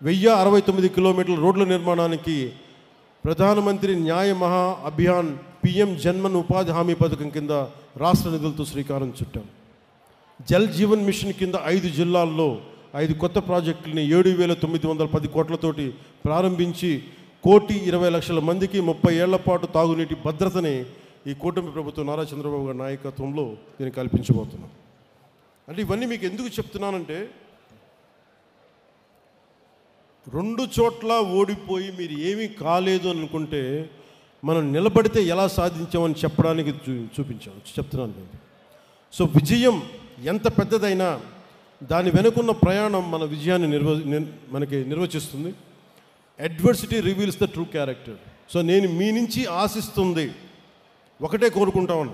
1,069 కిలోమీటర్ల రోడ్ల నిర్మాణానికి ప్రధానమంత్రి న్యాయ మహా అభియాన్ పిఎం జన్మన్ ఉపాధి హామీ పథకం కింద రాష్ట్ర నిధులతో శ్రీకారం చుట్టాం. జల్ జీవన్ మిషన్ కింద 5 జిల్లాల్లో 5 కొత్త ప్రాజెక్టులని 7,910 కోట్లతోటి ప్రారంభించి 1,20,00,000 మందికి 30 ఏళ్ల పాటు తాగునీటి భద్రతని ఈ కూటమి ప్రభుత్వం నారా చంద్రబాబు గారి నాయకత్వంలో దీన్ని కల్పించబోతున్నాం. అంటే ఇవన్నీ మీకు ఎందుకు చెప్తున్నానంటే, 2 చోట్ల ఓడిపోయి మీరు ఏమీ కాలేదు అని అనుకుంటే మనం నిలబడితే ఎలా సాధించామని చెప్పడానికి చెప్తున్నాను. సో విజయం ఎంత పెద్దదైనా దాని వెనుకున్న ప్రయాణం మన విజయాన్ని మనకి నిర్వచిస్తుంది. Adversity reveals the true character. So నేను మీ నుంచి ఆశిస్తుంది ఒకటే కోరుకుంటాను,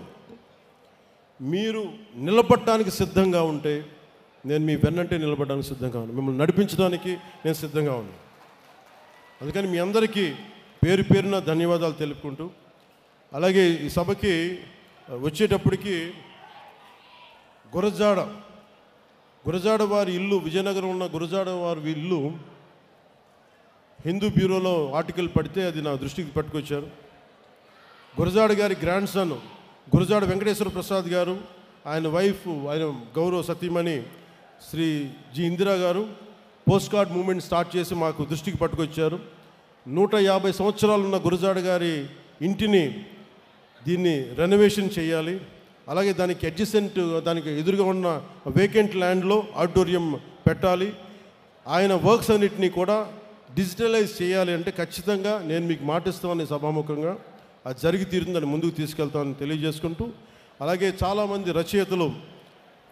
మీరు నిలబడటానికి సిద్ధంగా ఉంటే నేను మీ వెన్నంటే నిలబడడానికి సిద్ధంగా ఉన్నాను, మిమ్మల్ని నడిపించడానికి నేను సిద్ధంగా ఉన్నాను. అందుకని మీ అందరికీ పేరు పేరున ధన్యవాదాలు తెలుపుకుంటూ, అలాగే ఈ సభకి వచ్చేటప్పటికి గురజాడ వారి ఇల్లు, విజయనగరం ఉన్న గురజాడ వారి ఇల్లు హిందూ బ్యూరోలో ఆర్టికల్ పడితే అది నా దృష్టికి పట్టుకొచ్చారు. గురజాడ గారి గ్రాండ్ సన్ గురజాడ వెంకటేశ్వర ప్రసాద్ గారు, ఆయన వైఫ్, ఆయన గౌరవ సతీమణి శ్రీ జి ఇందిరా గారు పోస్ట్ కార్డ్ మూవ్మెంట్ స్టార్ట్ చేసి మాకు దృష్టికి పట్టుకొచ్చారు. 150 సంవత్సరాలున్న గురజాడ గారి ఇంటిని దీన్ని రెనోవేషన్ చేయాలి, అలాగే దానికి అడ్జసెంట్, దానికి ఎదురుగా ఉన్న వేకెంట్ ల్యాండ్లో ఆడిటోరియం పెట్టాలి. ఆయన వర్క్స్ అన్నిటినీ కూడా డిజిటలైజ్ చేయాలి అంటే ఖచ్చితంగా నేను మీకు మాటిస్తామని సభాముఖంగా అది జరిగి తీరుతుందని ముందుకు తీసుకెళ్తామని తెలియజేసుకుంటూ, అలాగే చాలామంది రచయితలు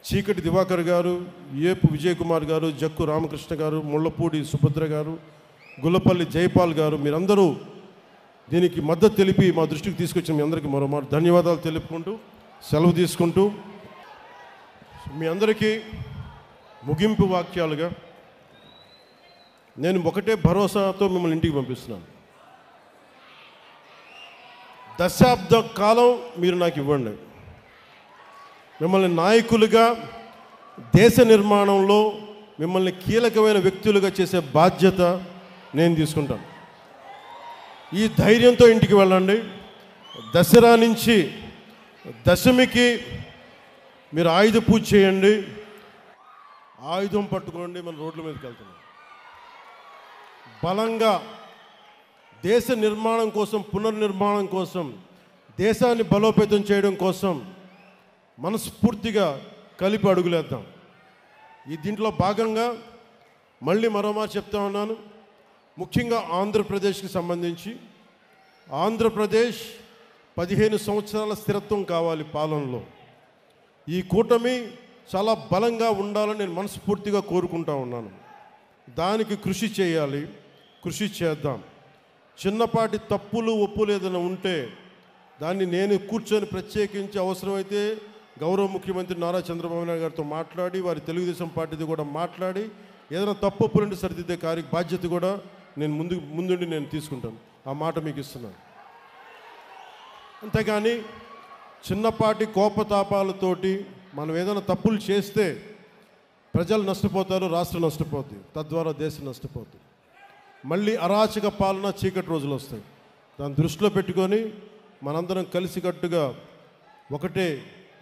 చీకటి దివాకర్ గారు, ఏపు విజయ్ కుమార్ గారు, జక్కు రామకృష్ణ గారు, ముళ్ళపూడి సుభద్ర గారు, గుల్లపల్లి జైపాల్ గారు, మీరందరూ దీనికి మద్దతు తెలిపి మా దృష్టికి తీసుకొచ్చిన మీ అందరికీ మరోమారు ధన్యవాదాలు తెలుపుకుంటూ సెలవు తీసుకుంటూ, మీ అందరికీ ముగింపు వాక్యాలుగా నేను ఒకటే భరోసాతో మిమ్మల్ని ఇంటికి పంపిస్తున్నాను. దశాబ్ద కాలం మీరు నాకు ఇవ్వండి. మిమ్మల్ని నాయకులుగా, దేశ నిర్మాణంలో మిమ్మల్ని కీలకమైన వ్యక్తులుగా చేసే బాధ్యత నేను తీసుకుంటాను. ఈ ధైర్యంతో ఇంటికి వెళ్ళండి. దసరా నుంచి దశమికి మీరు ఆయుధ పూజ చేయండి. ఆయుధం పట్టుకోండి, మన రోడ్ల మీదకి వెళ్తున్నాం. బలంగా దేశ నిర్మాణం కోసం, పునర్నిర్మాణం కోసం, దేశాన్ని బలోపేతం చేయడం కోసం మనస్ఫూర్తిగా కలిపి అడుగులేద్దాం. దీంట్లో భాగంగా మళ్ళీ మరోమారు చెప్తా ఉన్నాను, ముఖ్యంగా ఆంధ్రప్రదేశ్కి సంబంధించి ఆంధ్రప్రదేశ్ 15 సంవత్సరాల స్థిరత్వం కావాలి పాలనలో. ఈ కూటమి చాలా బలంగా ఉండాలని నేను మనస్ఫూర్తిగా కోరుకుంటా ఉన్నాను. దానికి కృషి చేయాలి, కృషి చేద్దాం. చిన్నపాటి తప్పులు ఒప్పులు ఏదైనా ఉంటే దాన్ని నేను కూర్చొని ప్రత్యేకించి అవసరమైతే గౌరవ ముఖ్యమంత్రి నారా చంద్రబాబు నాయుడు గారితో మాట్లాడి, వారి తెలుగుదేశం పార్టీది కూడా మాట్లాడి ఏదైనా తప్పు ఒప్పులుంటే సరిదిద్దే బాధ్యత కూడా నేను ముందుండి నేను తీసుకుంటాను. ఆ మాట మీకు ఇస్తున్నాను. అంతేగాని చిన్నపాటి కోపతాపాలతోటి మనం ఏదైనా తప్పులు చేస్తే ప్రజలు నష్టపోతారు, రాష్ట్రం నష్టపోతుంది, తద్వారా దేశం నష్టపోతుంది. మళ్ళీ అరాచక పాలన, చీకటి రోజులు వస్తాయి. దాన్ని దృష్టిలో పెట్టుకొని మనందరం కలిసికట్టుగా ఒకటే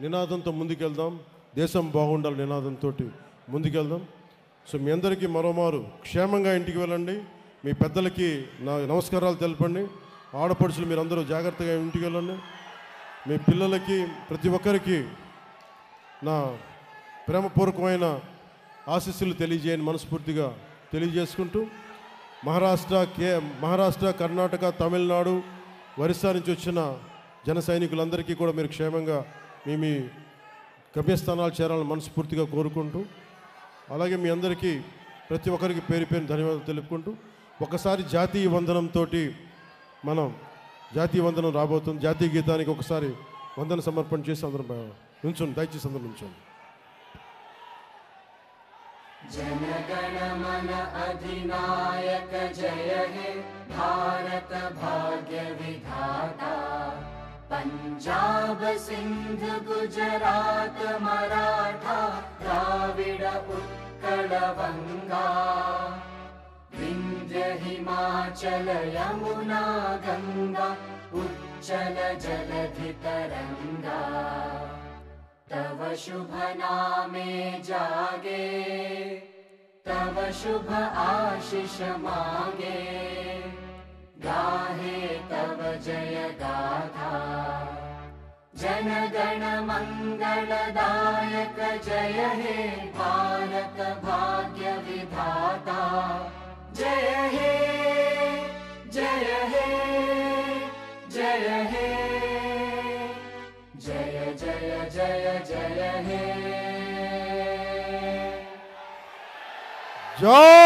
నినాదంతో ముందుకెళ్దాం. దేశం బాగుండాలి నినాదంతో ముందుకెళ్దాం. సో మీ అందరికీ మరోమారు క్షేమంగా ఇంటికి వెళ్ళండి. మీ పెద్దలకి నా నమస్కారాలు తెలపండి. ఆడపడుచులు మీరందరూ జాగ్రత్తగా ఇంటికి వెళ్ళండి. మీ పిల్లలకి ప్రతి ఒక్కరికి నా ప్రేమపూర్వకమైన ఆశీస్సులు తెలియజేయని మనస్ఫూర్తిగా తెలియజేసుకుంటూ, మహారాష్ట్ర, కర్ణాటక, తమిళనాడు, ఒరిస్సా నుంచి వచ్చిన జన సైనికులందరికీ కూడా మీరు క్షేమంగా మీ గమ్యస్థానాలు చేరాలని మనస్ఫూర్తిగా కోరుకుంటూ, అలాగే మీ అందరికీ ప్రతి ఒక్కరికి పేరు పేరు ధన్యవాదాలు తెలుపుకుంటూ, ఒకసారి జాతీయ వందనంతో మనం జాతీయ వందనం రాబోతుంది. జాతీయ గీతానికి ఒకసారి వందన సమర్పణ చేసి అందరం నుంచోండి. దయచేసి అందరం నుంచోండి. जनगण मन अधिनायक जय हे भारत भाग्य विधाता। पंजाब सिंध गुजरात मराठा द्राविड उत्कल बंगा। विंध्य हिमाचल यमुना गंगा उच्चल जलधि तरंगा। तव शुभ नामे जागे, तव शुभ आशीष मागे। गाहे तव जय गाथा, जन गण मंगलदायक जय हे भारत भाग्य विधाता। जय हे जय हे जय हे जय जय जय जय हे। जय